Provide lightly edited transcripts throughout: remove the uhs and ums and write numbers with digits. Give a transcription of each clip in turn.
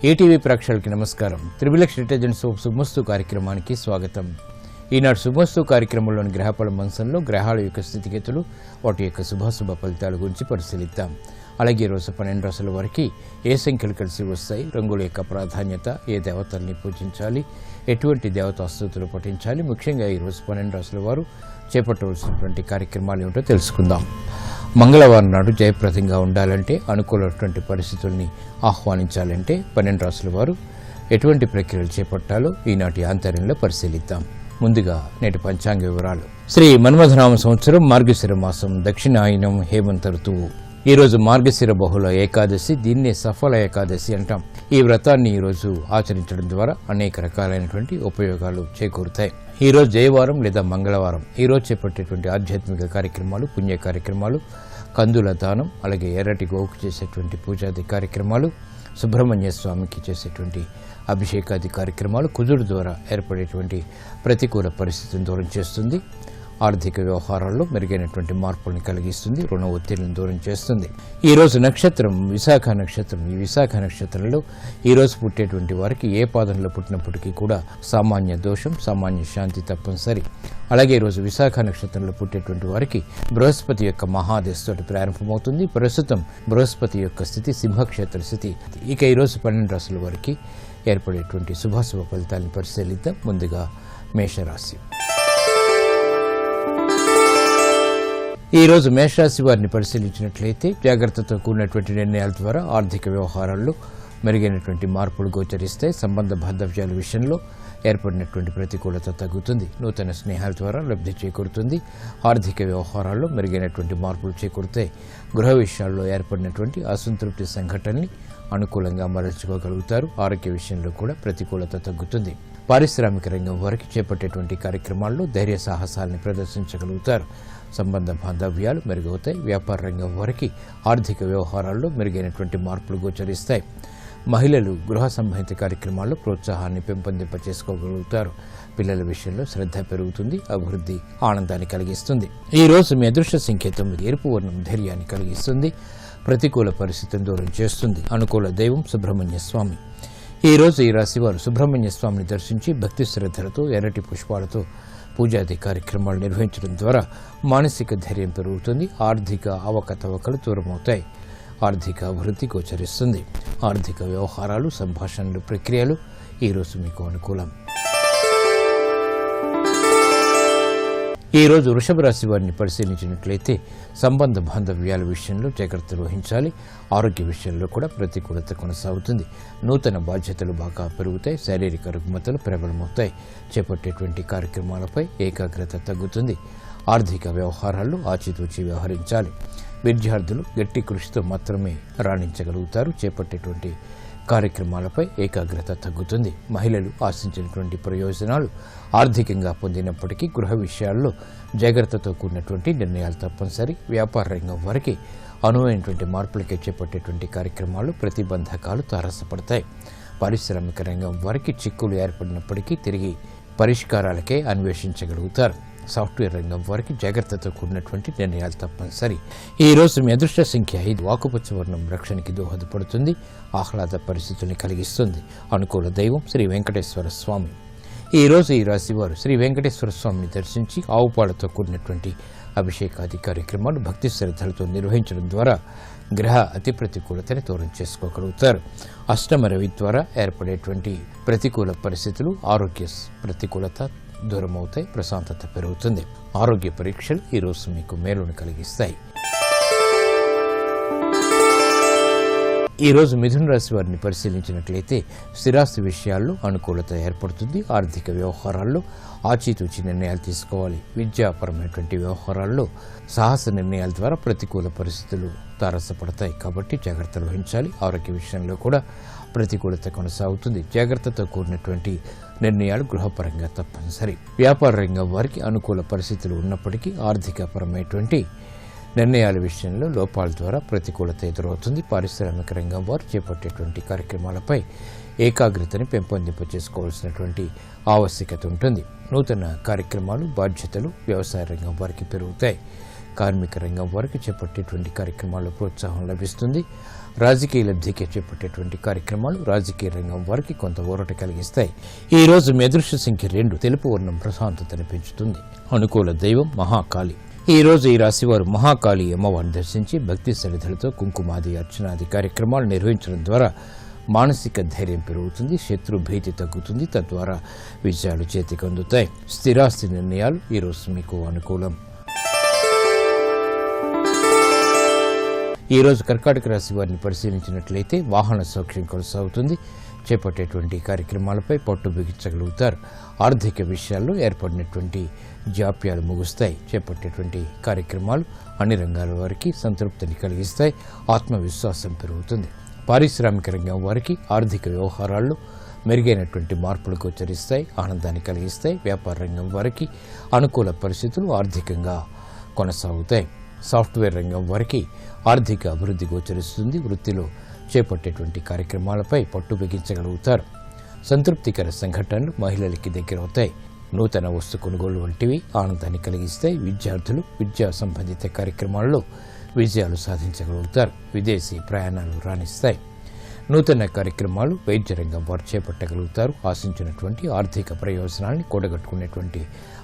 ATV ప్రేక్షకులకి నమస్కారం. Triplex detergents శుభమస్తు కార్యక్రమానికి స్వాగతం. ఈనాడు శుభమస్తు కార్యక్రమంలోని గ్రహఫల మంచంలో గ్రహాల యొక్క స్థితిగతులు, వాటి యొక్క శుభాశుభ ఫలితాల గురించి పరిశీలిద్దాం. అలాగే ఈరోజు 12 రాశుల వరకు ఏ సంఖ్యలు కలిసి వస్తాయి, రంగుల యొక్క ప్రాధాన్యత, ఏ దేవతల్ని పూజించాలి, ఎటువంటి దేవతా స్తుతులు పఠించాలి, ముఖ్యంగా ఈరోజు 12 రాశుల వారు చేపట్టవలసినటువంటి కార్యక్రమాలు ఏమిటో తెలుసుకుందాం. మంగళవారం నాడు జయప్రదంగా ఉండాలంటే, అనుకూలమైనటువంటి పరిస్థితుల్ని ఆహ్వానించాలంటే 12 రాశుల వారు ఎటువంటి ప్రక్రియలు చేపట్టాలో ఈనాటి ఆంతర్యంలో పరిశీలిద్దాం. ముందుగా నేటి పంచాంగ వివరాలు. శ్రీ మన్మథనామ సంవత్సరం మార్గశిర మాసం, దక్షిణాయనం, హేమంత ఋతువు. ఈరోజు మార్గశిర బహుళ ఏకాదశి, దీన్నే సఫల ఏకాదశి అంటాం. ఈ వ్రతాన్ని ఈరోజు ఆచరించడం ద్వారా అనేక రకాలైనటువంటి ఉపయోగాలు చేకూరుతాయి. ఈరోజు జయవారం లేదా మంగళవారం. ఈరోజు చేపట్టేటువంటి ఆధ్యాత్మిక కార్యక్రమాలు, పుణ్య కార్యక్రమాలు, కందుల దానం, అలాగే ఎర్రటి గోవుకు చేసేటువంటి పూజాది కార్యక్రమాలు, సుబ్రహ్మణ్య స్వామికి చేసేటువంటి అభిషేకాది కార్యక్రమాలు కుజుడు ద్వారా ఏర్పడేటువంటి ప్రతికూల పరిస్థితిని దూరం చేస్తుంది. ఆర్థిక వ్యవహారాల్లో మెరుగైనటువంటి మార్పులను కలిగిస్తుంది. రుణ ఒత్తిడిని దూరం చేస్తుంది. ఈరోజు నక్షత్రం విశాఖ నక్షత్రం. ఈ విశాఖ నక్షత్రంలో ఈరోజు పుట్టేటువంటి వారికి ఏ పాదంలో పుట్టినప్పటికీ కూడా సామాన్య దోషం, సామాన్య శాంతి తప్పనిసరి. అలాగే ఈరోజు విశాఖ నక్షత్రంలో పుట్టేటువంటి వారికి బృహస్పతి యొక్క మహాదశతోటి ప్రారంభమవుతుంది. ప్రస్తుతం బృహస్పతి యొక్క స్థితి సింహక్షేత్ర స్థితి. ఇక ఈరోజు 12 రాశుల వారికి ఏర్పడేటువంటి శుభాశుభ ఫలితాలను పరిశీలిద్దాం. ముందుగా మేషరాశి. ఈరోజు మేషరాశి వారిని పరిశీలించినట్లయితే జాగ్రత్తతో కూడినటువంటి నిర్ణయాల ద్వారా ఆర్థిక వ్యవహారాల్లో మెరుగైనటువంటి మార్పులు గోచరిస్తాయి. సంబంధ బాంధవ్యాల విషయంలో ఏర్పడినటువంటి ప్రతికూలత తగ్గుతుంది. నూతన స్నేహాల ద్వారా లబ్ధి చేకూరుతుంది. ఆర్థిక వ్యవహారాల్లో మెరుగైనటువంటి మార్పులు చేకూరుతాయి. గృహ విషయాల్లో ఏర్పడినటువంటి అసంతృప్తి సంఘటనని అనుకూలంగా మరల్చుకోగలుగుతారు. ఆరోగ్య విషయంలో కూడా ప్రతికూలత తగ్గుతుంది. పారిశ్రామిక రంగం వారికి చేపట్టేటువంటి కార్యక్రమాల్లో ధైర్య సాహసాలని ప్రదర్శించగలుగుతారు. సంబంధ బాంధవ్యాలు మెరుగవుతాయి. వ్యాపార రంగం వారికి ఆర్థిక వ్యవహారాల్లో మెరుగైనటువంటి మార్పులు గోచరిస్తాయి. మహిళలు గృహ సంబంధిత కార్యక్రమాల్లో ప్రోత్సాహాన్ని పెంపొందింపచేసుకోగలుగుతారు. పిల్లల విషయంలో శ్రద్ధ పెరుగుతుంది. అభివృద్ధి ఆనందాన్ని కలిగిస్తుంది. ఈ రోజు మీ అదృష్ట సంకేతం ఎరుపు వర్ణం ధైర్యాన్ని కలిగిస్తుంది. ప్రతికూల పరిస్థితిని దూరం చేస్తుంది. అనుకూల దైవం సుబ్రహ్మణ్య స్వామి. ఈ రోజు ఈ రాశి వారు సుబ్రహ్మణ్య స్వామిని దర్శించి భక్తి శ్రద్ధలతో ఎర్రటి పుష్పాలతో పూజాది కార్యక్రమాలు నిర్వహించడం ద్వారా మానసిక ధైర్యం పెరుగుతుంది. ఆర్థిక అవకతవకలు దూరమవుతాయి. ఆర్థిక అభివృద్ధి గోచరిస్తుంది. ఆర్థిక వ్యవహారాలు, సంభాషణలు, ప్రక్రియలు ఈరోజు మీకు అనుకూలం. ఈ రోజు వృషభ రాశి వారిని పరిశీలించినట్లయితే సంబంధ బాంధవ్యాల విషయంలో జాగ్రత్తలు వహించాలి. ఆరోగ్య విషయంలో కూడా ప్రతికూలత కొనసాగుతుంది. నూతన బాధ్యతలు బాగా పెరుగుతాయి. శారీరక రుగ్మతలు ప్రబలమవుతాయి. చేపట్టేటువంటి కార్యక్రమాలపై ఏకాగ్రత తగ్గుతుంది. ఆర్థిక వ్యవహారాల్లో ఆచితూచి వ్యవహరించాలి. విద్యార్థులు గట్టి కృషితో మాత్రమే రాణించగలుగుతారు. చేపట్టేటువంటి కార్యక్రమాలపై ఏకాగ్రత తగ్గుతుంది. మహిళలు ఆశించినటువంటి ప్రయోజనాలు ఆర్థికంగా పొందినప్పటికీ గృహ విషయాల్లో జాగ్రత్తతో కూడినటువంటి నిర్ణయాలు తప్పనిసరి. వ్యాపార రంగం వారికి అనువైనటువంటి మార్పులకే చేపట్టేటువంటి కార్యక్రమాలు ప్రతిబంధకాలు తారసపడతాయి. పారిశ్రామిక రంగం వారికి చిక్కులు ఏర్పడినప్పటికీ తిరిగి పరిష్కారాలకే అన్వేషించగలుగుతారు. సాఫ్ట్వేర్ రంగం వారికి జాగ్రత్తతో కూడినటువంటి నిర్ణయాలు తప్పనిసరి. ఈ రోజు మీ అదృష్ట సంఖ్య 5. ఆకుపచ్చ వర్ణం రక్షణకి దోహదపడుతుంది. ఆహ్లాద పరిస్థితుల్ని కలిగిస్తుంది. అనుకూల దైవం శ్రీ వెంకటేశ్వర స్వామి. ఈ రోజు ఈ రాశి వారు శ్రీ వెంకటేశ్వర స్వామిని దర్శించి ఆవుపాలతో కూడినటువంటి అభిషేకాది కార్యక్రమాలు భక్తి శ్రద్ధలతో నిర్వహించడం ద్వారా గ్రహ అతి ప్రతికూలతని దూరం చేసుకోగలుగుతారు. అష్టమ రవి ద్వారా ఏర్పడేటువంటి ప్రతికూల పరిస్థితులు, ఆరోగ్య ప్రతికూలత దూరమవుతాయి. ప్రశాంతత పెరుగుతుంది. ఆరోగ్య పరీక్షలు ఈరోజు మీకు మేలును కలిగిస్తాయి. ఈ రోజు మిథున రాశి వారిని పరిశీలించినట్లయితే స్థిరాస్తి విషయాల్లో అనుకూలత ఏర్పడుతుంది. ఆర్థిక వ్యవహారాల్లో ఆచితూచి నిర్ణయాలు తీసుకోవాలి. విద్యాపరమైనటువంటి వ్యవహారాల్లో సాహస నిర్ణయాల ద్వారా ప్రతికూల పరిస్థితులు తారసపడతాయి. కాబట్టి జాగ్రత్తలు వహించాలి. ఆరోగ్య విషయంలో కూడా ప్రతికూలత కొనసాగుతుంది. జాగ్రత్తతో కూడినటువంటి నిర్ణయాలు గృహపరంగా తప్పనిసరి. వ్యాపార రంగం వారికి అనుకూల పరిస్థితులు ఉన్నప్పటికీ ఆర్థికపరమైనటువంటి నిర్ణయాల విషయంలో లోపాల ద్వారా ప్రతికూలత ఎదురవుతుంది. పారిశ్రామిక రంగం వారు చేపట్టేటువంటి కార్యక్రమాలపై ఏకాగ్రతని పెంపొందింపచేసుకోవాల్సినటువంటి ఆవశ్యకత ఉంటుంది. నూతన కార్యక్రమాలు, బాధ్యతలు వ్యవసాయ రంగం వారికి పెరుగుతాయి. కార్మిక రంగం వారికి చేపట్టేటువంటి కార్యక్రమాల్లో ప్రోత్సాహం లభిస్తుంది. రాజకీయ లబ్ధికి చేపట్టేటువంటి కార్యక్రమాలు రాజకీయ రంగం వారికి కొంత ఊరట కలిగిస్తాయి. ఈ రోజు మీ అదృష్ట సంఖ్య 2, తెలుపు వర్ణం ప్రశాంతతను పెంచుతుంది. అనుకూల దైవం మహాకాళి. ఈ రోజు ఈ రాశివారు మహాకాళి అమ్మవారిని దర్శించి భక్తి శ్రద్ధలతో కుంకుమాది అర్చనాది కార్యక్రమాలు నిర్వహించడం ద్వారా మానసిక ధైర్యం పెరుగుతుంది, శత్రు భీతి తగ్గుతుంది, తద్వారా విజయాలు చేతికి అందుతాయి. స్థిరాస్తి నిర్ణయాలు ఈరోజు మీకు అనుకూలం. ఈరోజు కర్కాటక రాశి వారిని పరిశీలించినట్లయితే వాహన సౌఖ్యం కొనసాగుతుంది. చేపట్టేటువంటి కార్యక్రమాలపై పట్టు బిగించగలుగుతారు. ఆర్థిక విషయాల్లో ఏర్పడినటువంటి జాప్యాలు ముగుస్తాయి. చేపట్టేటువంటి కార్యక్రమాలు అన్ని రంగాల వారికి సంతృప్తిని కలిగిస్తాయి. ఆత్మవిశ్వాసం పెరుగుతుంది. పారిశ్రామిక రంగం వారికి ఆర్థిక వ్యవహారాల్లో మెరుగైనటువంటి మార్పులు గోచరిస్తాయి, ఆనందాన్ని కలిగిస్తాయి. వ్యాపార రంగం వారికి అనుకూల పరిస్థితులు ఆర్థికంగా కొనసాగుతాయి. సాఫ్ట్వేర్ రంగం వారికి ఆర్థిక అభివృద్ధి గోచరిస్తుంది. వృత్తిలో చేపట్టేటువంటి కార్యక్రమాలపై పట్టు బిగించగలుగుతారు. సంతృప్తికర సంఘటనలు మహిళలకి దగ్గరవుతాయి. నూతన వస్తు కొనుగోలు వంటివి ఆనందాన్ని కలిగిస్తాయి. విద్యార్థులు విద్యా సంబంధిత కార్యక్రమాల్లో విజయాలు సాధించగలుగుతారు. విదేశీ ప్రయాణాలు రాణిస్తాయి. నూతన కార్యక్రమాలు వైద్య రంగం వారు చేపట్టగలుగుతారు. ఆశించినటువంటి ఆర్థిక ప్రయోజనాన్ని కూడగట్టుకునేటువంటి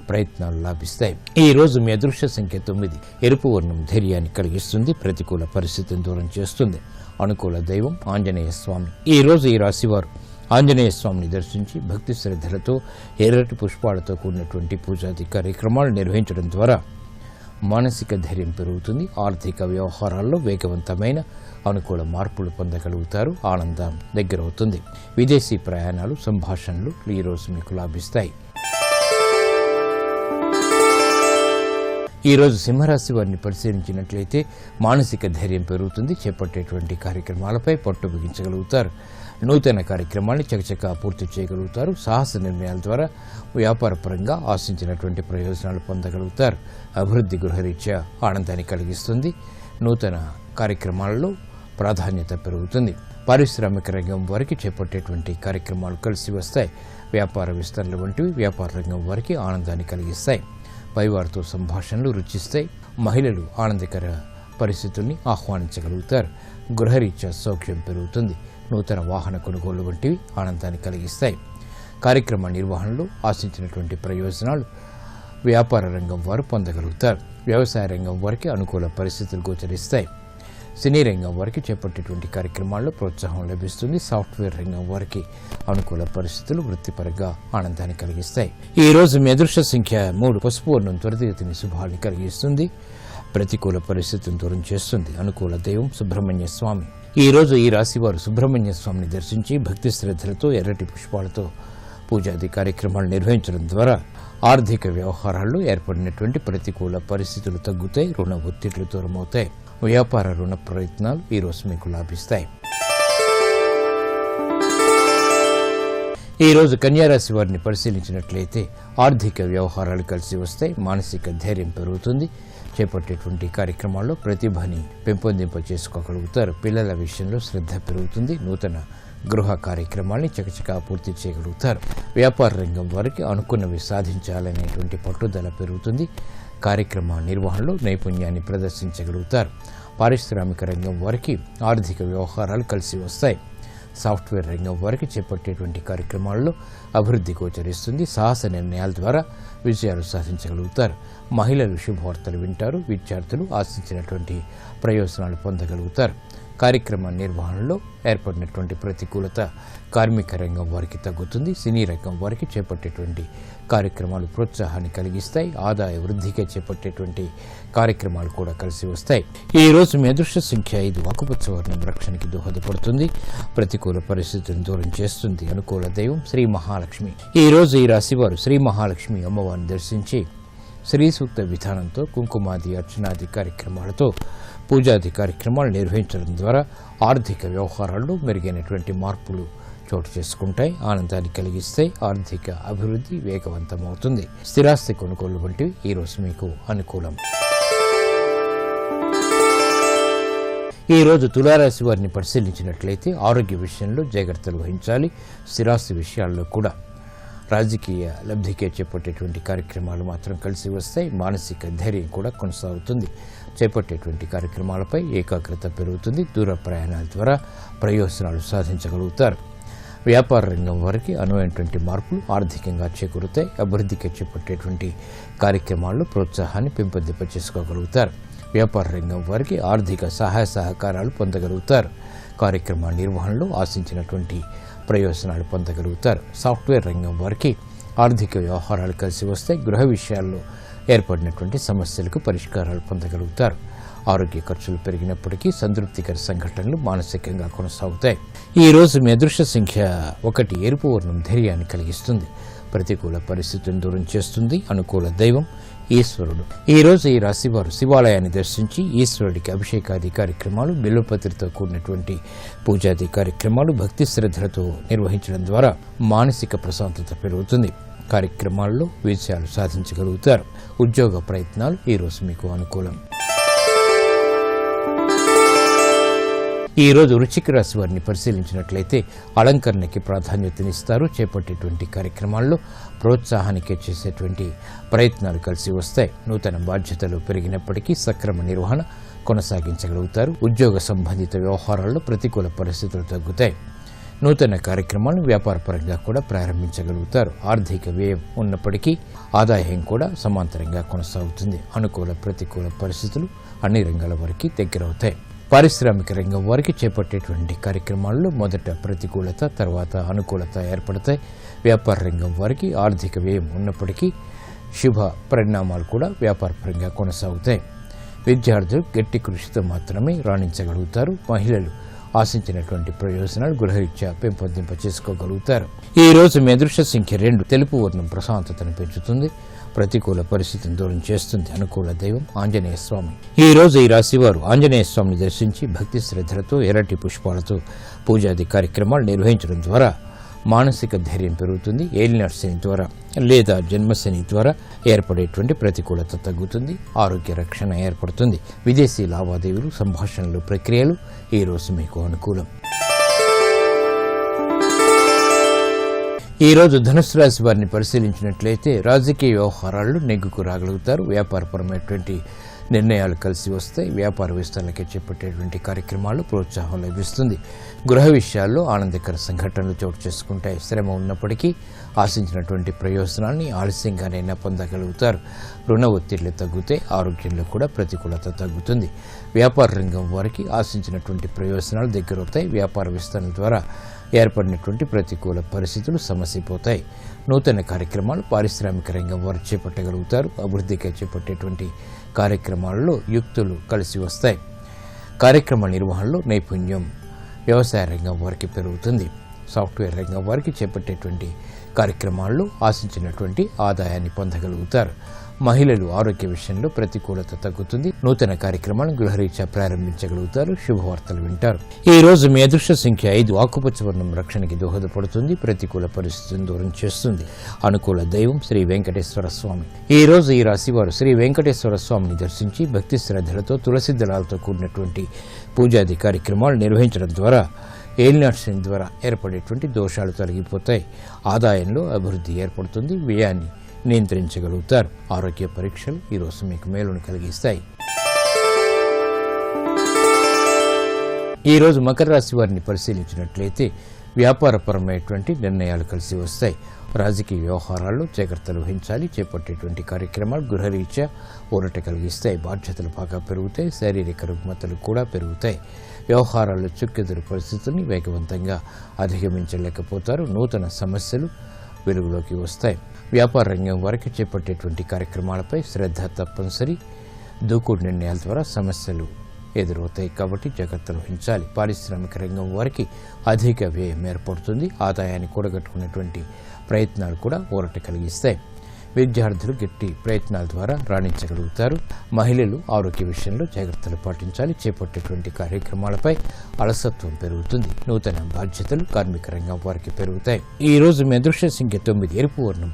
ప్రయత్నాలు లాభిస్తాయి. ఈ రోజు మీ అదృష్ట సంఖ్య 9, ఎరుపు వర్ణం ధైర్యాన్ని కలిగిస్తుంది, ప్రతికూల పరిస్థితిని దూరం చేస్తుంది. అనుకూల దైవం ఆంజనేయ స్వామి. ఈ రోజు ఈ రాశివారు ఆంజనేయ స్వామిని దర్శించి భక్తి శ్రద్ధలతో ఎర్రటి పుష్పాలతో కూడినటువంటి పూజాది కార్యక్రమాలు నిర్వహించడం ద్వారా మానసిక ధైర్యం పెరుగుతుంది. ఆర్థిక వ్యవహారాల్లో వేగవంతమైన అనుకూల మార్పులు పొందగలుగుతారు. ఆనందం దగ్గరవుతుంది. విదేశీ ప్రయాణాలు సంభాషణలు ఈరోజు మీకు లాభిస్తాయి. ఈరోజు సింహరాశి వారిని పరిశీలించినట్లయితే మానసిక ధైర్యం పెరుగుతుంది. చేపట్టేటువంటి కార్యక్రమాలపై పట్టు బిగించగలుగుతారు. నూతన కార్యక్రమాన్ని చకచకా పూర్తి చేయగలుగుతారు. సాహస నిర్ణయాల ద్వారా వ్యాపారపరంగా ఆశించినటువంటి ప్రయోజనాలు పొందగలుగుతారు. అభివృద్ధి గృహరీత్యా ఆనందాన్ని కలిగిస్తుంది. నూతన కార్యక్రమాలలో ప్రాధాన్యత పెరుగుతుంది. పారిశ్రామిక రంగం వారికి చేపట్టేటువంటి కార్యక్రమాలు కలిసి వస్తాయి. వ్యాపార విస్తరణ వంటివి వ్యాపార రంగం వారికి ఆనందాన్ని కలిగిస్తాయి. పైవారితో సంభాషణలు రుచిస్తాయి. మహిళలు ఆనందకర పరిస్థితుల్ని ఆహ్వానించగలుగుతారు. గృహరీత్యా సౌఖ్యం పెరుగుతుంది. నూతన వాహన కొనుగోలు వంటివి ఆనందాన్ని కలిగిస్తాయి. కార్యక్రమ నిర్వహణలో ఆశించినటువంటి ప్రయోజనాలు వ్యాపార రంగం వారు పొందగలుగుతారు. వ్యవసాయ రంగం వారికి అనుకూల పరిస్థితులు గోచరిస్తాయి. సినీ రంగం వారికి చేపట్టేటువంటి కార్యక్రమాల్లో ప్రోత్సాహం లభిస్తుంది. సాఫ్ట్వేర్ రంగం వారికి అనుకూల పరిస్థితులు వృత్తిపరంగా ఆనందాన్ని కలిగిస్తాయి. ఈ రోజు మీ అదృష్ట సంఖ్య 3, పసుపు వర్ణం త్వరితగతిని శుభాన్ని కలిగిస్తుంది, ప్రతికూల పరిస్థితులను దూరం చేస్తుంది. అనుకూల దైవం సుబ్రహ్మణ్య స్వామి. ఈ రోజు ఈ రాశి వారు సుబ్రహ్మణ్య స్వామిని దర్శించి భక్తి శ్రద్ధలతో ఎర్రటి పుష్పాలతో పూజాది కార్యక్రమాలు నిర్వహించడం ద్వారా ఆర్థిక వ్యవహారాల్లో ఏర్పడినటువంటి ప్రతికూల పరిస్థితులు తగ్గుతాయి. రుణ ఒత్తిళ్లు దూరమవుతాయి. వ్యాపార రుణ ప్రయత్నాలు ఈరోజు మీకు లాభిస్తాయి. ఈ రోజు కన్యారాశి వారిని పరిశీలించినట్లయితే ఆర్థిక వ్యవహారాలు కలిసి వస్తాయి. మానసిక ధైర్యం పెరుగుతుంది. చేపట్టేటువంటి కార్యక్రమాల్లో ప్రతిభని పెంపొందింప చేసుకోగలుగుతారు. పిల్లల విషయంలో శ్రద్ధ పెరుగుతుంది. నూతన గృహ కార్యక్రమాల్ని చకచకా పూర్తి చేయగలుగుతారు. వ్యాపార రంగం వారికి అనుకున్నవి సాధించాలనేటువంటి పట్టుదల పెరుగుతుంది. కార్యక్రమ నిర్వహణలో నైపుణ్యాన్ని ప్రదర్శించగలుగుతారు. పారిశ్రామిక రంగం వారికి ఆర్థిక వ్యవహారాలు కలిసి వస్తాయి. సాఫ్ట్వేర్ రంగం వారికి చేపట్టేటువంటి కార్యక్రమాల్లో అభివృద్ధి గోచరిస్తుంది. సాహస నిర్ణయాల ద్వారా విజయాలు సాధించగలుగుతారు. మహిళలు శుభవార్తలు వింటారు. విద్యార్థులు ఆశించినటువంటి ప్రయోజనాలు పొందగలుగుతారు. కార్యక్రమ నిర్వహణలో ఏర్పడినటువంటి ప్రతికూలత కార్మిక రంగం వారికి తగ్గుతుంది. సినీ రంగం వారికి చేపట్టేటువంటి కార్యక్రమాలు ప్రోత్సాహాన్ని కలిగిస్తాయి. ఆదాయ వృద్ధిగా చేపట్టేటువంటి కార్యక్రమాలు కూడా కలిసి వస్తాయి. ఈ రోజు మీ అదృష్ట సంఖ్య 5, ఆకుపచ్చ వర్ణం రక్షణకి దోహదపడుతుంది, ప్రతికూల పరిస్థితులను దూరం చేస్తుంది. అనుకూల దైవం శ్రీ మహాలక్ష్మి. ఈ రోజు ఈ రాశివారు శ్రీ మహాలక్ష్మి అమ్మవారిని దర్శించి శ్రీ సూక్త విధానంతో కుంకుమాది అర్చనాది కార్యక్రమాలతో పూజాది కార్యక్రమాలు నిర్వహించడం ద్వారా ఆర్థిక వ్యవహారాల్లో మెరుగైనటువంటి మార్పులు చోటు చేసుకుంటాయి. ఆనందాన్ని కలిగిస్తాయి. ఆర్థిక అభివృద్ధి వేగవంతమవుతుంది. స్థిరాస్తి కొనుగోలు వంటివి ఈరోజు మీకు అనుకూలం. ఈ రోజు తులారాశి వారిని పరిశీలించినట్లయితే ఆరోగ్య విషయంలో జాగ్రత్తలు వహించాలి. స్థిరాస్తి విషయాల్లో కూడా రాజకీయ లబ్ధికే చేపట్టేటువంటి కార్యక్రమాలు మాత్రం కలిసి వస్తాయి. మానసిక ధైర్యం కూడా కొనసాగుతుంది. చేపట్టేటువంటి కార్యక్రమాలపై ఏకాగ్రత పెరుగుతుంది. దూర ప్రయాణాల ద్వారా ప్రయోజనాలు సాధించగలుగుతారు. వ్యాపార రంగం వారికి అనువైనటువంటి మార్పులు ఆర్థికంగా చేకూరుతాయి. అభివృద్ధికి చేపట్టేటువంటి కార్యక్రమాల్లో ప్రోత్సాహాన్ని పెంపొందింప చేసుకోగలుగుతారు. వ్యాపార రంగం వారికి ఆర్థిక సహాయ సహకారాలు పొందగలుగుతారు. కార్యక్రమ నిర్వహణలో ఆశించినటువంటి ప్రయోజనాలు పొందగలుగుతారు. సాఫ్ట్వేర్ రంగం వారికి ఆర్థిక వ్యవహారాలు కలిసి వస్తాయి. గృహ విషయాల్లో ఏర్పడినటువంటి సమస్యలకు పరిష్కారాలు పొందగలుగుతారు. ఆరోగ్య ఖర్చులు పెరిగినప్పటికీ సంతృప్తికర సంఘటనలు మానసికంగా కొనసాగుతాయి. ఈ రోజు మీ అదృష్ట సంఖ్య 1. ఎరుపు వర్ణం ధైర్యాన్ని కలిగిస్తుంది. ప్రతికూల పరిస్థితులను దూరం చేస్తుంది. అనుకూల దైవం ఈశ్వరుడు. ఈ రోజు ఈ రాశి వారు శివాలయాన్ని దర్శించి ఈశ్వరుడికి అభిషేకాది కార్యక్రమాలు, బిల్వపత్రితో కూడినటువంటి పూజాది కార్యక్రమాలు భక్తి శ్రద్ధలతో నిర్వహించడం ద్వారా మానసిక ప్రశాంతత పెరుగుతుంది. కార్యక్రమాల్లో విజయాలు సాధించగలుగుతారు. ఉద్యోగ ప్రయత్నాలు ఈ రోజు మీకు అనుకూలం. ఈ రోజు వృశ్చిక రాశి వారిని పరిశీలించినట్లయితే అలంకరణకి ప్రాధాన్యతనిస్తారు. చేపట్టేటువంటి కార్యక్రమాల్లో ప్రోత్సాహానికి చేసేటువంటి ప్రయత్నాలు కలిసి వస్తాయి. నూతన బాధ్యతలు పెరిగినప్పటికీ సక్రమ నిర్వహణ కొనసాగించగలుగుతారు. ఉద్యోగ సంబంధిత వ్యవహారాల్లో ప్రతికూల పరిస్థితులు తగ్గుతాయి. నూతన కార్యక్రమాలను వ్యాపారపరంగా కూడా ప్రారంభించగలుగుతారు. ఆర్థిక వ్యయం ఉన్నప్పటికీ ఆదాయం కూడా సమాంతరంగా కొనసాగుతుంది. అనుకూల ప్రతికూల పరిస్థితులు అన్ని రంగాల వారికి దగ్గరవుతాయి. పారిశ్రామిక రంగం వారికి చేపట్టేటువంటి కార్యక్రమాల్లో మొదట ప్రతికూలత, తర్వాత అనుకూలత ఏర్పడతాయి. వ్యాపార రంగం వారికి ఆర్థిక వ్యయం ఉన్నప్పటికీ శుభ పరిణామాలు కూడా వ్యాపారపరంగా కొనసాగుతాయి. విద్యార్థులు గట్టి కృషితో మాత్రమే రాణించగలుగుతారు. మహిళలు ఆశించినటువంటి ప్రయోజనాలు గృహరీత్యా పెంపొందింప చేసుకోగలుగుతారు. ఈ రోజు మీ అదృష్ట సంఖ్య 2. తెలుపు వర్ణం ప్రశాంతతను పెంచుతుంది. ప్రతికూల పరిస్థితిని దూరం చేస్తుంది. అనుకూల దైవం ఆంజనేయ స్వామి. ఈ రోజు ఈ రాశి వారు ఆంజనేయ స్వామిని దర్శించి భక్తి శ్రద్ధలతో ఎర్రటి పుష్పాలతో పూజాది కార్యక్రమాలు నిర్వహించడం ద్వారా మానసిక ధైర్యం పెరుగుతుంది. ఏలినాటి శని ద్వారా లేదా జన్మశని ద్వారా ఏర్పడేటువంటి ప్రతికూలత తగ్గుతుంది. ఆరోగ్య రక్షణ ఏర్పడుతుంది. విదేశీ లావాదేవీలు, సంభాషణలు, ప్రక్రియలు ఈ రోజు మీకు అనుకూలం. ఈ రోజు ధనుసు రాశి వారిని పరిశీలించినట్లయితే రాజకీయ వ్యవహారాల్లో నెగ్గుకు రాగలుగుతారు. వ్యాపారపరమైనటువంటి నిర్ణయాలు కలిసి వస్తాయి. వ్యాపార విస్తరణకి చేపట్టేటువంటి కార్యక్రమాలు ప్రోత్సాహం లభిస్తుంది. గృహ విషయాల్లో ఆనందకర సంఘటనలు చోటు చేసుకుంటాయి. శ్రమ ఉన్నప్పటికీ ఆశించినటువంటి ప్రయోజనాన్ని ఆలస్యంగానైనా పొందగలుగుతారు. రుణ ఒత్తిళ్లు తగ్గుతాయి. ఆరోగ్యంలో కూడా ప్రతికూలత తగ్గుతుంది. వ్యాపార రంగం వారికి ఆశించినటువంటి ప్రయోజనాలు దగ్గరవుతాయి. వ్యాపార విస్తరణ ద్వారా ఏర్పడినటువంటి ప్రతికూల పరిస్థితులు సమసిపోతాయి. నూతన కార్యక్రమాలు పారిశ్రామిక రంగం వారు చేపట్టగలుగుతారు. అభివృద్ధికి చేపట్టేటువంటి కార్యక్రమాలలో యుక్తులు కలిసి వస్తాయి. కార్యక్రమ నిర్వహణలో నైపుణ్యం వ్యవసాయ రంగం వారికి పెరుగుతుంది. సాఫ్ట్వేర్ రంగం వారికి చేపట్టేటువంటి కార్యక్రమాల్లో ఆశించినటువంటి ఆదాయాన్ని పొందగలుగుతారు. మహిళలు ఆరోగ్య విషయంలో ప్రతికూలత తగ్గుతుంది. నూతన కార్యక్రమాలను గృహరీత్యా ప్రారంభించగలుగుతారు. శుభవార్తలు వింటారు. ఈ రోజు మీ అదృష్ట సంఖ్య 5. ఆకుపచ్చ వర్ణం రక్షణకి దోహదపడుతుంది. ప్రతికూల పరిస్థితిని దూరం చేస్తుంది. అనుకూల దైవం శ్రీ వెంకటేశ్వర స్వామి. ఈ రోజు ఈ రాశి వారు శ్రీ వెంకటేశ్వర స్వామిని దర్శించి భక్తి శ్రద్ధలతో తులసి దళాలతో కూడినటువంటి పూజాది కార్యక్రమాలు నిర్వహించడం ద్వారా ఏలినాటి శని ద్వారా ఏర్పడేటువంటి దోషాలు తొలగిపోతాయి. ఆదాయంలో అభివృద్ధి ఏర్పడుతుంది. వ్యయాన్ని నియంత్రించగలుగుతారు. ఆరోగ్య పరీక్షలు ఈరోజు మీకు మేలును కలిగిస్తాయి. ఈరోజు మకర రాశి వారిని పరిశీలించినట్లయితే వ్యాపారపరమైనటువంటి నిర్ణయాలు కలిసి వస్తాయి. రాజకీయ వ్యవహారాల్లో జాగ్రత్తలు వహించాలి. చేపట్టేటువంటి కార్యక్రమాలు గృహరీత్యా ఊరట కలిగిస్తాయి. బాధ్యతలు బాగా పెరుగుతాయి. శారీరక రుగ్మతలు కూడా పెరుగుతాయి. వ్యవహారాల్లో చుక్కెదురు పరిస్థితుల్ని వేగవంతంగా అధిగమించలేకపోతారు. నూతన సమస్యలు వెలుగులోకి వస్తాయి. వ్యాపార రంగం వారికి చేపట్టేటువంటి కార్యక్రమాలపై శ్రద్ధ తప్పనిసరి. దూకుడు నిర్ణయాల ద్వారా సమస్యలు ఎదురవుతాయి కాబట్టి జాగ్రత్తలు వహించాలి. పారిశ్రామిక రంగం వారికి అధిక వ్యయం ఏర్పడుతుంది. ఆదాయాన్ని కూడగట్టుకునేటువంటి ప్రయత్నాలు కూడా ఊరట కలిగిస్తాయి. విద్యార్థులు గట్టి ప్రయత్నాల ద్వారా రాణించగలుగుతారు. మహిళలు ఆరోగ్య విషయంలో జాగ్రత్తలు పాటించాలి. చేపట్టేటువంటి కార్యక్రమాలపై అలసత్వం పెరుగుతుంది. నూతన బాధ్యతలు కార్మిక రంగం వారికి పెరుగుతాయి. ఈ రోజు మీ అదృష్ట సంఖ్య 9. ఎరుపు వర్ణం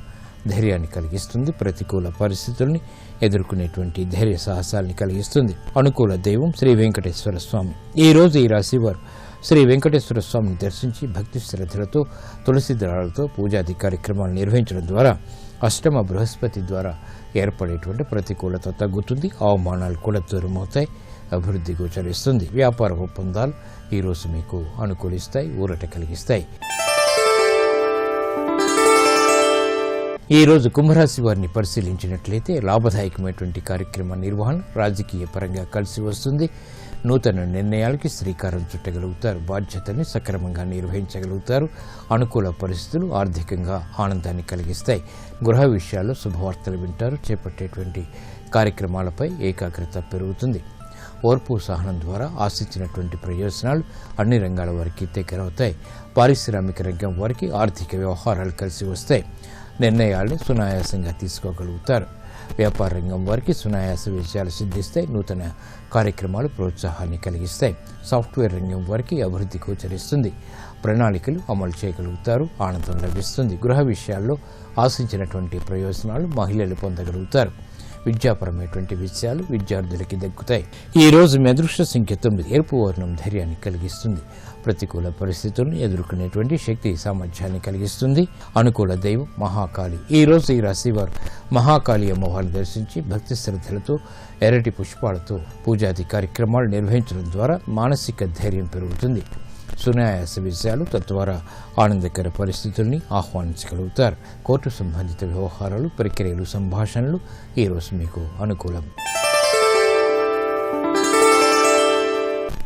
ధైర్యాన్ని కలిగిస్తుంది. ప్రతికూల పరిస్థితుల్ని ఎదుర్కొనేటువంటి ధైర్య సాహసాల్ని కలిగిస్తుంది. అనుకూల దైవం శ్రీ వెంకటేశ్వర స్వామి. ఈ రోజు ఈ రాశి వారు శ్రీ వెంకటేశ్వర స్వామిని దర్శించి భక్తి శ్రద్ధలతో తులసి దళాలతో పూజాది కార్యక్రమాలు నిర్వహించడం ద్వారా అష్టమ బృహస్పతి ద్వారా ఏర్పడేటువంటి ప్రతికూలత తగ్గుతుంది, అవమానాలు కూడా దూరమవుతాయి, అభివృద్ధి గోచరిస్తుంది. వ్యాపార ఒప్పందాలు ఈరోజు మీకు అనుకూలిస్తాయి, ఊరట కలిగిస్తాయి. ఈ రోజు కుంభరాశి వారిని పరిశీలించినట్లయితే లాభదాయకమైనటువంటి కార్యక్రమ నిర్వహణ రాజకీయ పరంగా కలిసి వస్తుంది. నూతన నిర్ణయాలకి శ్రీకారం చుట్టగలుగుతారు, బాధ్యతల్ని సక్రమంగా నిర్వహించగలుగుతారు. అనుకూల పరిస్థితులు ఆర్థికంగా ఆనందాన్ని కలిగిస్తాయి. గృహ విషయాల్లో శుభవార్తలు వింటారు. చేపట్టేటువంటి కార్యక్రమాలపై ఏకాగ్రత పెరుగుతుంది. ఓర్పు సహనం ద్వారా ఆశించినటువంటి ప్రయోజనాలు అన్ని రంగాల వారికి దగ్గరవుతాయి. పారిశ్రామిక రంగం వారికి ఆర్థిక వ్యవహారాలు కలిసి వస్తాయి. నిర్ణయాల్ని సునాయాసంగా తీసుకోగలుగుతారు. వ్యాపార రంగం వారికి సునాయాస విజయాలు సిద్ధిస్తాయి. నూతన కార్యక్రమాలు ప్రోత్సాహాన్ని కలిగిస్తాయి. సాఫ్ట్వేర్ రంగం వారికి అభివృద్ధి గోచరిస్తుంది. ప్రణాళికలు అమలు చేయగలుగుతారు, ఆనందం లభిస్తుంది. గృహ విషయాల్లో ఆశించినటువంటి ప్రయోజనాలు మహిళలు పొందగలుగుతారు. విద్యాపరమైనటువంటి విషయాలు విద్యార్థులకి దక్కుతాయి. ఈ రోజు మీ అదృష్ట సంఖ్య 9. ఎరుపు వర్ణం ధైర్యాన్ని కలిగిస్తుంది. ప్రతికూల పరిస్థితులను ఎదుర్కొనేటువంటి శక్తి సామర్థ్యాన్ని కలిగిస్తుంది. అనుకూల దైవం మహాకాళి. ఈ రోజు ఈ రాశి వారు మహాకాళి అమ్మవారిని దర్శించి భక్తి శ్రద్ధలతో ఎర్రటి పుష్పాలతో పూజాది కార్యక్రమాలు నిర్వహించడం ద్వారా మానసిక ధైర్యం పెరుగుతుంది. సునాయాస విషయాలు తద్వారా ఆనందకర పరిస్థితుల్ని ఆహ్వానించగలుగుతారు. కోర్టు సంబంధిత వ్యవహారాలు, ప్రక్రియలు, సంభాషణలు ఈరోజు మీకు అనుకూలం.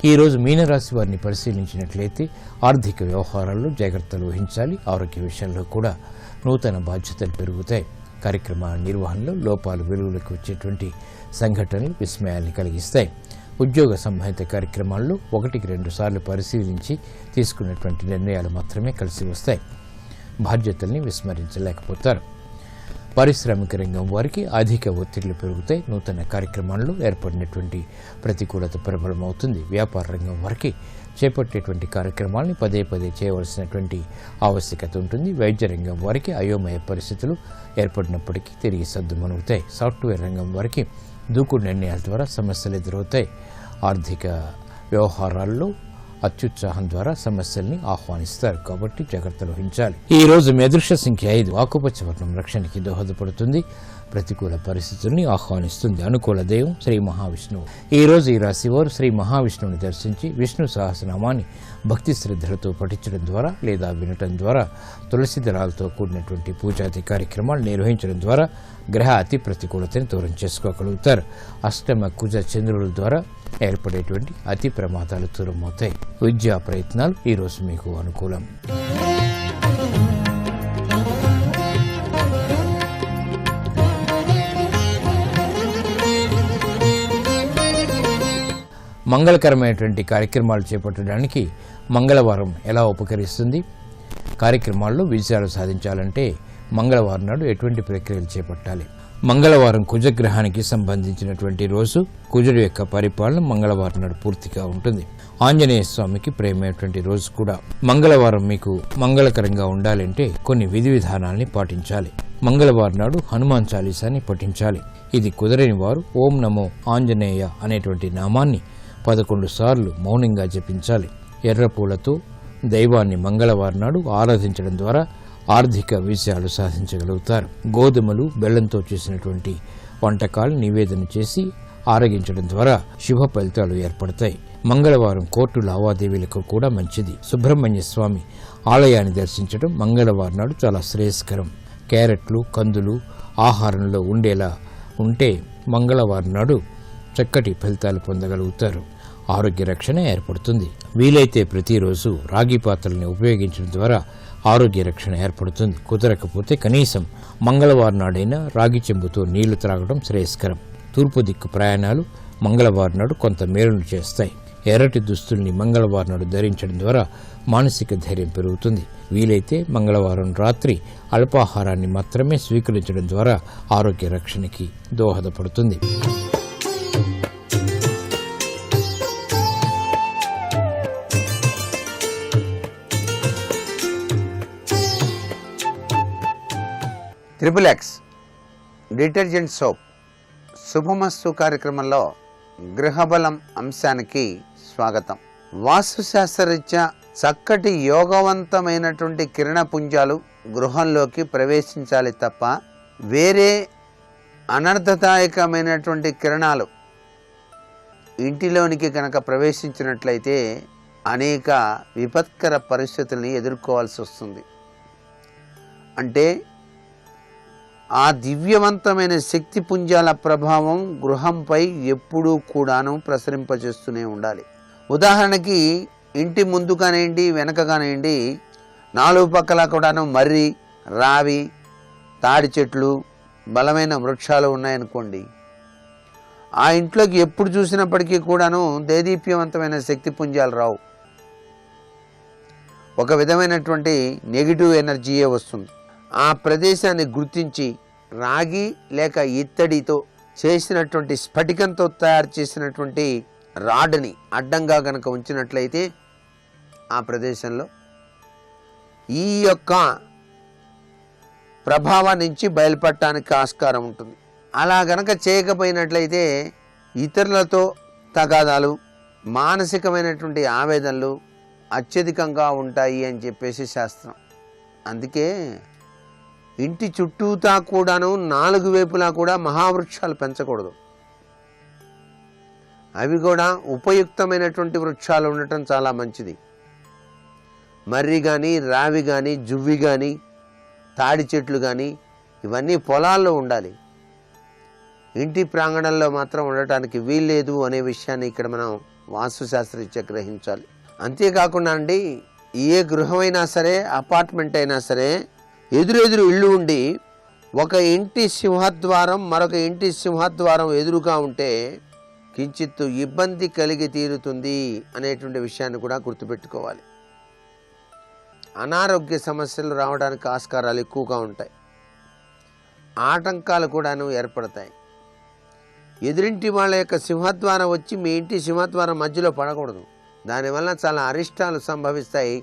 ఈరోజు మీనరాశి వారిని పరిశీలించినట్లయితే ఆర్థిక వ్యవహారాల్లో జాగ్రత్తలు వహించాలి. ఆరోగ్య విషయంలో కూడా నూతన బాధ్యతలు పెరుగుతాయి. కార్యక్రమ నిర్వహణలో లోపాలు వెలుగులోకి వచ్చేటువంటి సంఘటనలు విస్మయాన్ని కలిగిస్తాయి. ఉద్యోగ సంబంధిత కార్యక్రమాల్లో 1-2 సార్లు పరిశీలించి తీసుకున్నటువంటి నిర్ణయాలు మాత్రమే కలిసి వస్తాయి. బాధ్యతల్ని విస్మరించలేకపోతారు. పారిశ్రామిక రంగం వారికి అధిక ఒత్తిళ్లు పెరుగుతాయి. నూతన కార్యక్రమాల్లో ఏర్పడినటువంటి ప్రతికూలత ప్రబలమవుతుంది. వ్యాపార రంగం వారికి చేపట్టేటువంటి కార్యక్రమాలని పదే చేయవలసినటువంటి ఆవశ్యకత ఉంటుంది. వైద్య రంగం వారికి అయోమయ పరిస్థితులు ఏర్పడినప్పటికీ తిరిగి సర్దుమణుగుతాయి. సాఫ్ట్వేర్ రంగం వారికి దూకుడు నిర్ణయాల ద్వారా సమస్యలు ఎదురవుతాయి. ఆర్థిక వ్యవహారాల్లో అత్యుత్సాహం ద్వారా సమస్యల్ని ఆహ్వానిస్తారు, కాబట్టి జాగ్రత్తలు వహించాలి. ఈ రోజు మీ అదృష్ట సంఖ్య 5. ఆకుపచ్చ వర్ణం రక్షణకి దోహదపడుతుంది. ప్రతికూల పరిస్థితుల్ని ఆహ్వానిస్తుంది. అనుకూల దైవం శ్రీ మహావిష్ణువు. ఈ రోజు ఈ రాశి వారు శ్రీ మహావిష్ణువుని దర్శించి విష్ణు సహస్రనామాన్ని భక్తి శ్రద్ధలతో పఠించడం ద్వారా లేదా వినటం ద్వారా తులసి దళాలతో కూడినటువంటి పూజాది కార్యక్రమాలు నిర్వహించడం ద్వారా గ్రహ అతి ప్రతికూలతని దూరం చేసుకోగలుగుతారు. అష్టమ కుజ చంద్రుల ద్వారా ఏర్పడేటువంటి అతి ప్రమాదాలు దూరమవుతాయి. విద్యా ప్రయత్నాలు ఈరోజు మీకు అనుకూలం. మంగళకరమైనటువంటి కార్యక్రమాలు చేపట్టడానికి మంగళవారం ఎలా ఉపకరిస్తుంది? కార్యక్రమాల్లో విజయాలు సాధించాలంటే మంగళవారం నాడు ఎటువంటి ప్రక్రియలు చేపట్టాలి? మంగళవారం కుజగ్రహానికి సంబంధించినటువంటి రోజు. కుజుడు యొక్క పరిపాలన మంగళవారం నాడు పూర్తిగా ఉంటుంది. ఆంజనేయ స్వామికి ప్రేమైనటువంటి రోజు కూడా. మంగళవారం మీకు మంగళకరంగా ఉండాలంటే కొన్ని విధి విధానాల్ని పాటించాలి. మంగళవారం నాడు హనుమాన్ చాలీసాని పఠించాలి. ఇది కుదరని వారు ఓం నమో ఆంజనేయ అనేటువంటి నామాన్ని 11 సార్లు మౌనంగా జపించాలి. ఎర్ర పూలతో దైవాన్ని మంగళవారం నాడు ఆరాధించడం ద్వారా ఆర్థిక విజయాలు సాధించగలుగుతారు. గోధుమలు, బెల్లంతో చేసినటువంటి వంటకాలు నివేదన చేసి ఆరగించడం ద్వారా శుభ ఫలితాలు ఏర్పడతాయి. మంగళవారం కోర్టు లావాదేవీలకు కూడా మంచిది. సుబ్రహ్మణ్య స్వామి ఆలయాన్ని దర్శించడం మంగళవారం నాడు చాలా శ్రేయస్కరం. క్యారెట్లు, కందులు ఆహారంలో ఉండేలా ఉంటే మంగళవారం నాడు చక్కటి ఫలితాలు పొందగలుగుతారు. ఆరోగ్య రక్షణ ఏర్పడుతుంది. వీలైతే ప్రతిరోజు రాగి పాత్రల్ని ఉపయోగించడం ద్వారా ఆరోగ్య రక్షణ ఏర్పడుతుంది. కుదరకపోతే కనీసం మంగళవారం నాడైనా రాగి చెంబుతో నీళ్లు త్రాగడం శ్రేయస్కరం. తూర్పు దిక్కు ప్రయాణాలు మంగళవారం నాడు కొంత మేలును చేస్తాయి. ఎర్రటి దుస్తుల్ని మంగళవారం నాడు ధరించడం ద్వారా మానసిక ధైర్యం పెరుగుతుంది. వీలైతే మంగళవారం రాత్రి అల్పాహారాన్ని మాత్రమే స్వీకరించడం ద్వారా ఆరోగ్య రక్షణకి దోహదపడుతుంది. XXX డిటర్జెంట్ సోప్ శుభమస్తు కార్యక్రమంలో గృహబలం అంశానికి స్వాగతం. వాస్తుశాస్త్రరీత్యా చక్కటి యోగవంతమైనటువంటి కిరణపుంజాలు గృహంలోకి ప్రవేశించాలి తప్ప వేరే అనర్థదాయకమైనటువంటి కిరణాలు ఇంటిలోనికి కనుక ప్రవేశించినట్లయితే అనేక విపత్కర పరిస్థితుల్ని ఎదుర్కోవాల్సి వస్తుంది. అంటే ఆ దివ్యవంతమైన శక్తి పుంజాల ప్రభావం గృహంపై ఎప్పుడూ కూడాను ప్రసరింపజేస్తూనే ఉండాలి. ఉదాహరణకి ఇంటి ముందు కానివ్వండి, వెనక కానివ్వండి, నాలుగు పక్కల కూడాను మర్రి, రావి, తాడి చెట్లు, బలమైన వృక్షాలు ఉన్నాయనుకోండి, ఆ ఇంట్లోకి ఎప్పుడు చూసినప్పటికీ కూడాను దేదీప్యవంతమైన శక్తి పుంజాలు రావు. ఒక విధమైనటువంటి నెగిటివ్ ఎనర్జీయే వస్తుంది. ఆ ప్రదేశాన్ని గుర్తించి రాగి లేక ఇత్తడితో చేసినటువంటి స్ఫటికంతో తయారు చేసినటువంటి రాడ్ని అడ్డంగా గనక ఉంచినట్లయితే ఆ ప్రదేశంలో ఈ యొక్క ప్రభావం నుంచి బయలుపడటానికి ఆస్కారం ఉంటుంది. అలా గనక చేయకపోయినట్లయితే ఇతరులతో తగాదాలు, మానసికమైనటువంటి ఆవేదనలు అత్యధికంగా ఉంటాయి అని చెప్పేసి శాస్త్రం. అందుకే ఇంటి చుట్టూతా కూడాను 4 వైపులా కూడా మహావృక్షాలు పెంచకూడదు. అవి కూడా ఉపయుక్తమైనటువంటి వృక్షాలు ఉండటం చాలా మంచిది. మర్రి కానీ, రావి కానీ, జువ్వి కానీ, తాడి చెట్లు కానీ ఇవన్నీ పొలాల్లో ఉండాలి. ఇంటి ప్రాంగణంలో మాత్రం ఉండటానికి వీల్లేదు అనే విషయాన్ని ఇక్కడ మనం వాస్తుశాస్త్రరీత్యా గ్రహించాలి. అంతేకాకుండా అండి, ఏ గృహమైనా సరే, అపార్ట్మెంట్ అయినా సరే, ఎదురెదురు ఇళ్ళు ఉండి ఒక ఇంటి సింహద్వారం మరొక ఇంటి సింహద్వారం ఎదురుగా ఉంటే కించిత్తు ఇబ్బంది కలిగి తీరుతుంది అనేటువంటి విషయాన్ని కూడా గుర్తుపెట్టుకోవాలి. అనారోగ్య సమస్యలు రావడానికి ఆస్కారాలు ఎక్కువగా ఉంటాయి. ఆటంకాలు కూడాను ఏర్పడతాయి. ఎదురింటి వాళ్ళ యొక్క సింహద్వారం వచ్చి మీ ఇంటి సింహద్వారం మధ్యలో పడకూడదు. దానివల్ల చాలా అరిష్టాలు సంభవిస్తాయి.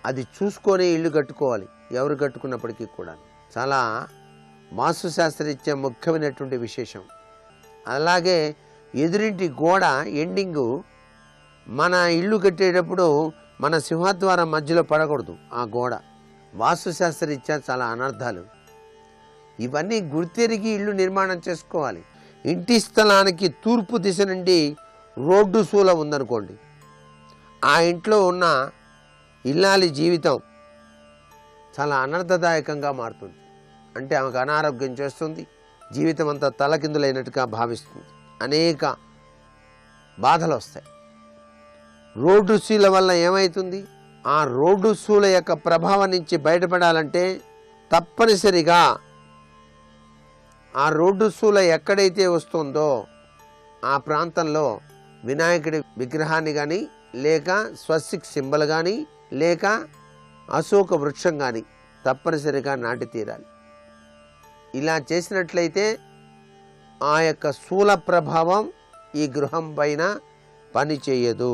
అది చూసుకొని ఇల్లు కట్టుకోవాలి, ఎవరు కట్టుకున్నప్పటికీ కూడా. చాలా వాస్తుశాస్త్రరీత్యా ముఖ్యమైనటువంటి విశేషం. అలాగే ఎదురింటి గోడ ఎండింగు మన ఇల్లు కట్టేటప్పుడు మన సింహద్వారం మధ్యలో పడకూడదు. ఆ గోడ వాస్తుశాస్త్రరీత్యా చాలా అనర్థాలు. ఇవన్నీ గుర్తెరిగి ఇల్లు నిర్మాణం చేసుకోవాలి. ఇంటి స్థలానికి తూర్పు దిశ నుండి రోడ్డు సూల ఉందనుకోండి, ఆ ఇంట్లో ఉన్న ఇల్లాలి జీవితం చాలా అనర్థదాయకంగా మారుతుంది. అంటే ఆమెకు అనారోగ్యం చేస్తుంది, జీవితం అంతా తలకిందులైనట్టుగా భావిస్తుంది, అనేక బాధలు వస్తాయి. రోడ్డు సూల వల్ల ఏమవుతుంది? ఆ రోడ్డు సూల యొక్క ప్రభావం నుంచి బయటపడాలంటే తప్పనిసరిగా ఆ రోడ్డు సూల ఎక్కడైతే వస్తుందో ఆ ప్రాంతంలో వినాయకుడి విగ్రహాన్ని కానీ, లేక స్వస్తిక్ సింబల్ కానీ, లేక అశోక వృక్షం కానీ తప్పనిసరిగా నాటి తీరాలి. ఇలా చేసినట్లయితే ఆ యొక్క స్థూల ప్రభావం ఈ గృహం పైన పని చేయదు.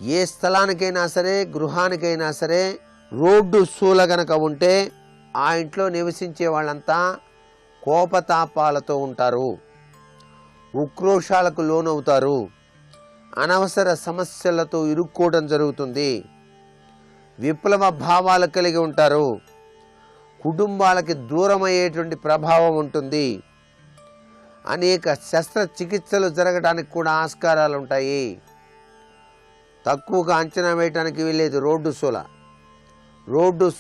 ఏ స్థలానికైనా సరే, గృహానికైనా సరే రోడ్డు స్థూల గనక ఉంటే ఆ ఇంట్లో నివసించే వాళ్ళంతా కోపతాపాలతో ఉంటారు, ఉక్రోషాలకు లోనవుతారు, అనవసర సమస్యలతో ఇరుక్కోవడం జరుగుతుంది, విప్లవ భావాలు కలిగి ఉంటారు, కుటుంబాలకి దూరమయ్యేటువంటి ప్రభావం ఉంటుంది, అనేక శస్త్రచికిత్సలు జరగడానికి కూడా ఆస్కారాలు ఉంటాయి. తక్కువగా అంచనా వేయటానికి వీల్లేదు. రోడ్డు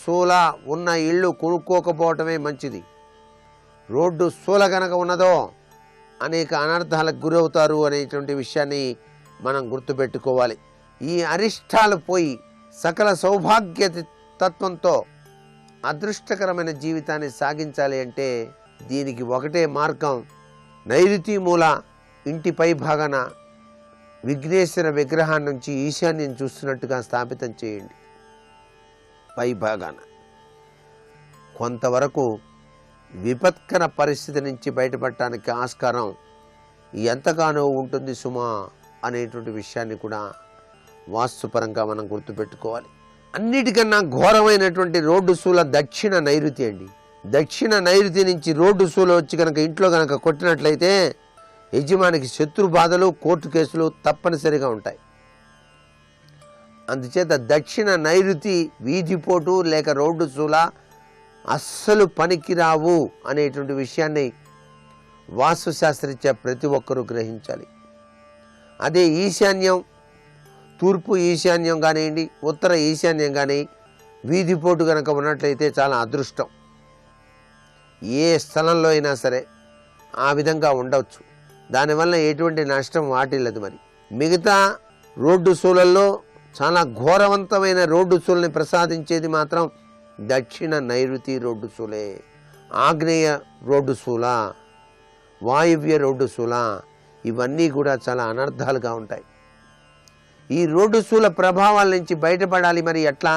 సూల ఉన్న ఇళ్ళు కొనుక్కోకపోవటమే మంచిది. రోడ్డు సూల కనుక ఉన్నదో అనేక అనర్థాలకు గురవుతారు అనేటువంటి విషయాన్ని మనం గుర్తుపెట్టుకోవాలి. ఈ అరిష్టాలు పోయి సకల సౌభాగ్య తత్వంతో అదృష్టకరమైన జీవితాన్ని సాగించాలి అంటే దీనికి ఒకటే మార్గం. నైరుతి మూల ఇంటి పై భాగాన విఘ్నేశ్వర విగ్రహాన్ని నుంచి ఈశాన్యం చూస్తున్నట్టుగా స్థాపితం చేయండి. పై భాగాన కొంతవరకు విపత్కర పరిస్థితి నుంచి బయటపడటానికి ఆస్కారం ఎంతగానో ఉంటుంది సుమా అనేటువంటి విషయాన్ని కూడా వాస్తుపరంగా మనం గుర్తుపెట్టుకోవాలి. అన్నిటికన్నా ఘోరమైనటువంటి రోడ్డు సూల దక్షిణ నైరుతి అండి. దక్షిణ నైరుతి నుంచి రోడ్డు సూల వచ్చి కనుక ఇంట్లో కనుక కొట్టినట్లయితే యజమానికి శత్రు బాధలు, కోర్టు కేసులు తప్పనిసరిగా ఉంటాయి. అందుచేత దక్షిణ నైరుతి వీధిపోటు లేక రోడ్డు శూల అస్సలు పనికిరావు అనేటువంటి విషయాన్ని వాస్తుశాస్త్రరీత్యా ప్రతి ఒక్కరూ గ్రహించాలి. అదే ఈశాన్యం, తూర్పు ఈశాన్యం కానివ్వండి, ఉత్తర ఈశాన్యం కానీ వీధిపోటు కనుక ఉన్నట్లయితే చాలా అదృష్టం. ఏ స్థలంలో అయినా సరే ఆ విధంగా ఉండవచ్చు. దానివల్ల ఎటువంటి నష్టం వాటిల్లదు. మరి మిగతా రోడ్డు శూలల్లో చాలా ఘోరవంతమైన రోడ్డు శూలని ప్రసాదించేది మాత్రం దక్షిణ నైరుతి రోడ్డు శూలే. ఆగ్నేయ రోడ్డు శూల, వాయువ్య రోడ్డు శూల ఇవన్నీ కూడా చాలా అనర్థాలుగా ఉంటాయి. ఈ రోడ్డు శూల ప్రభావాల నుంచి బయటపడాలి. మరి ఎట్లా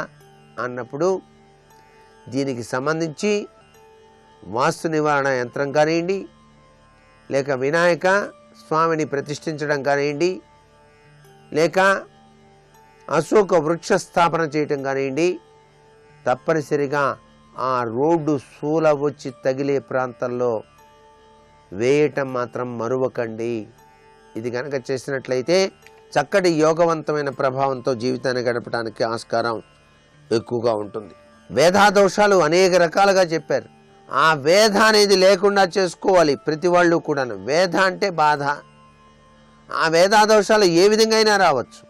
అన్నప్పుడు దీనికి సంబంధించి వాస్తు నివారణ యంత్రం కానివ్వండి, లేక వినాయక స్వామిని ప్రతిష్ఠించడం కానివ్వండి, లేక అశోక వృక్ష స్థాపన చేయటం కానివ్వండి, తప్పనిసరిగా ఆ రోడ్డు శూల వచ్చి తగిలే ప్రాంతంలో వేయటం మాత్రం మరువకండి. ఇది కనుక చేసినట్లయితే చక్కటి యోగవంతమైన ప్రభావంతో జీవితాన్ని గడపడానికి ఆస్కారం ఎక్కువగా ఉంటుంది. వేధాదోషాలు అనేక రకాలుగా చెప్పారు. ఆ వేధ అనేది లేకుండా చేసుకోవాలి ప్రతి వాళ్ళు కూడాను. వేధ అంటే బాధ. ఆ వేధాదోషాలు ఏ విధంగా అయినా రావచ్చు.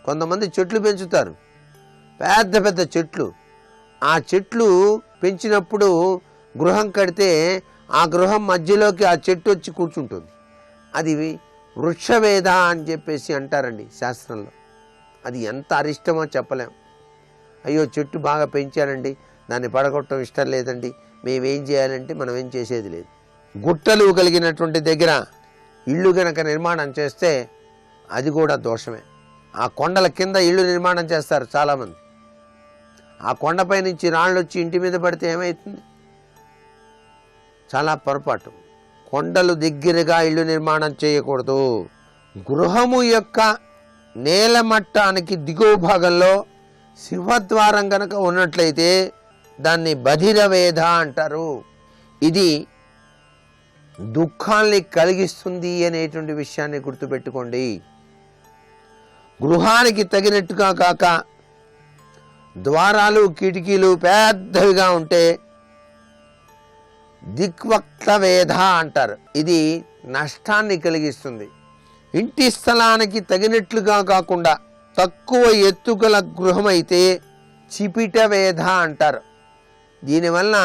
కొంతమంది చెట్లు పెంచుతారు, పెద్ద పెద్ద చెట్లు. ఆ చెట్లు పెంచినప్పుడు గృహం కడితే ఆ గృహం మధ్యలోకి ఆ చెట్టు వచ్చి కూర్చుంటుంది. అది వృక్షవేధ అని చెప్పేసి అంటారండి శాస్త్రంలో. అది ఎంత అరిష్టమో చెప్పలేం. అయ్యో చెట్టు బాగా పెంచానండి, దాన్ని పడగొట్టడం ఇష్టం లేదండి, మేమేం చేయాలంటే మనం ఏం చేసేది లేదు. గుట్టలు కలిగినటువంటి దగ్గర ఇళ్ళు గనక నిర్మాణం చేస్తే అది కూడా దోషమే. ఆ కొండల కింద ఇళ్ళు నిర్మాణం చేస్తారు చాలామంది. ఆ కొండపై నుంచి రాళ్ళు వచ్చి ఇంటి మీద పడితే ఏమవుతుంది? చాలా పొరపాటు. కొండలు దగ్గరగా ఇళ్ళు నిర్మాణం చేయకూడదు. గృహము యొక్క నేల మట్టానికి దిగువ భాగంలో సింహద్వారం కనుక ఉన్నట్లయితే దాన్ని బధిరవేధ అంటారు. ఇది దుఃఖాన్ని కలిగిస్తుంది అనేటువంటి విషయాన్ని గుర్తుపెట్టుకోండి. గృహానికి తగినట్టుగా కాక ద్వారాలు కిటికీలు పెద్దవిగా ఉంటే దిక్వక్త వేధ అంటారు. ఇది నష్టాన్ని కలిగిస్తుంది. ఇంటి స్థలానికి తగినట్లుగా కాకుండా తక్కువ ఎత్తుగల గృహం అయితే చిపిట వేధ అంటారు. దీనివల్ల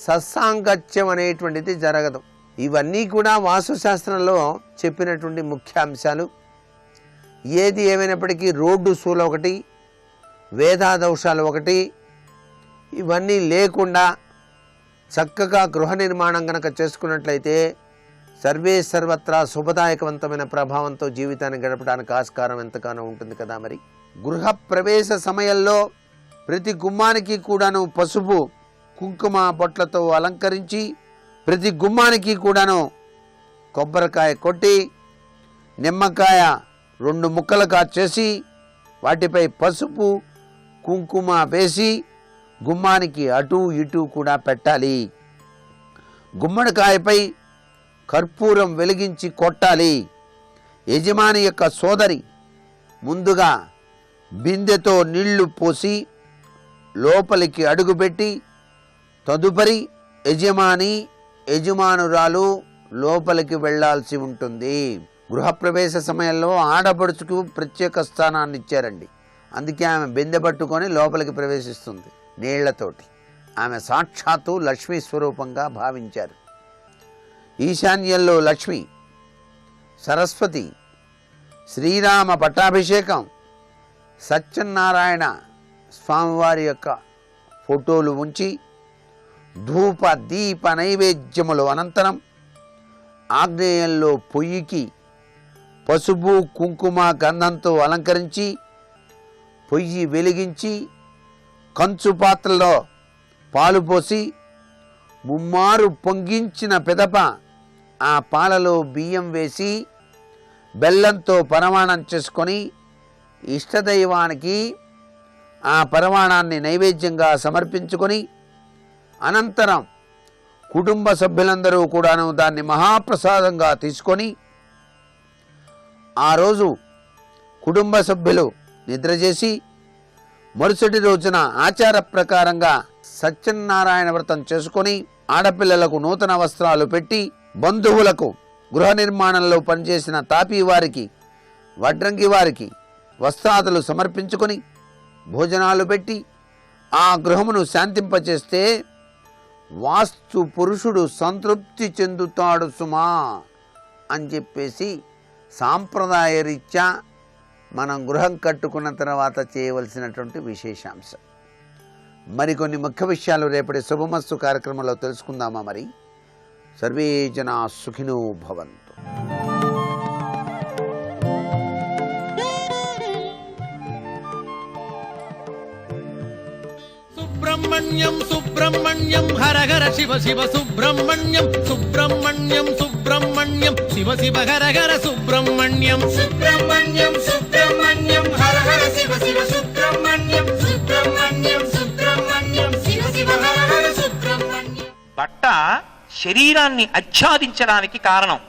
సత్సాంగత్యం అనేటువంటిది జరగదు. ఇవన్నీ కూడా వాస్తుశాస్త్రంలో చెప్పినటువంటి ముఖ్య అంశాలు. ఏది ఏమైనప్పటికీ రోడ్డు శూల ఒకటి, వేధాదోషాలు ఒకటి, ఇవన్నీ లేకుండా చక్కగా గృహ నిర్మాణం కనుక చేసుకున్నట్లయితే సర్వే సర్వత్రా శుభదాయకవంతమైన ప్రభావంతో జీవితాన్ని గడపడానికి ఆస్కారం ఎంతగానో ఉంటుంది కదా. మరి గృహ ప్రవేశ సమయంలో ప్రతి గుమ్మానికి కూడాను పసుపు కుంకుమ బొట్లతో అలంకరించి ప్రతి గుమ్మానికి కూడాను కొబ్బరికాయ కొట్టి నిమ్మకాయ 2 ముక్కలుగా చేసి వాటిపై పసుపు కుంకుమ వేసి గుమ్మానికి అటు ఇటు కూడా పెట్టాలి. గుమ్మడికాయపై కర్పూరం వెలిగించి కొట్టాలి. యజమాని యొక్క సోదరి ముందుగా బిందెతో నీళ్లు పోసి లోపలికి అడుగుపెట్టి తదుపరి యజమానురాలు లోపలికి వెళ్లాల్సి ఉంటుంది. గృహప్రవేశ సమయంలో ఆడపడుచుకు ప్రత్యేక స్థానాన్ని ఇచ్చారండి. అందుకే ఆమె బిందె పట్టుకొని లోపలికి ప్రవేశిస్తుంది నీళ్లతోటి. ఆమె సాక్షాత్తు లక్ష్మీ స్వరూపంగా భావించారు. ఈశాన్యంలో లక్ష్మి, సరస్వతి, శ్రీరామ పట్టాభిషేకం, సత్యనారాయణ స్వామివారి యొక్క ఫోటోలు ఉంచి ధూప దీప నైవేద్యములు అనంతరం ఆగ్నేయంలో పొయ్యికి పసుపు కుంకుమ గంధంతో అలంకరించి పొయ్యి వెలిగించి కంచు పాత్రలో పాలు పోసి ముమ్మారు పొంగించిన పిదప ఆ పాలలో బియ్యం వేసి బెల్లంతో పరమాణం చేసుకొని ఇష్టదైవానికి ఆ పరమాణాన్ని నైవేద్యంగా సమర్పించుకొని అనంతరం కుటుంబ సభ్యులందరూ కూడాను దాన్ని మహాప్రసాదంగా తీసుకొని ఆ రోజు కుటుంబ సభ్యులు నిద్ర చేసి మరుసటి రోజున ఆచార ప్రకారంగా సత్యనారాయణ వ్రతం చేసుకొని ఆడపిల్లలకు నూతన వస్త్రాలు పెట్టి బంధువులకు గృహ నిర్మాణంలో పనిచేసిన తాపీ వారికి వడ్రంగి వారికి వస్త్రాదులు సమర్పించుకొని భోజనాలు పెట్టి ఆ గృహమును శాంతింపచేస్తే వాస్తు పురుషుడు సంతృప్తి చెందుతాడు సుమా అని చెప్పేసి సాంప్రదాయ రీత్యా మనం గృహం కట్టుకున్న తర్వాత చేయవలసినటువంటి విశేషాంశం. మరికొన్ని ముఖ్య విషయాలు రేపటి శుభమస్తు కార్యక్రమంలో తెలుసుకుందామా? మరి సర్వే జనా సుఖినో భవంతు. సుబ్రహ్మణ్యం సుబ్రహ్మణ్యం హర హర శివ శివ సుబ్రహ్మణ్యం సుబ్రహ్మణ్యం సుబ్రహ్మణ్యం శివ శివ హర హర సుబ్రహ్మణ్యం సుబ్రహ్మణ్యం సుబ్రహ్మణ్యం హర హర శివ శివ సుబ్రహ్మణ్యం సుబ్రహ్మణ్యం సుబ్రహ్మణ్యం శివ శివ హర హర సుబ్రహ్మణ్యం. బట్ట శరీరాన్ని ఆచ్ఛాదించడానికి కారణం,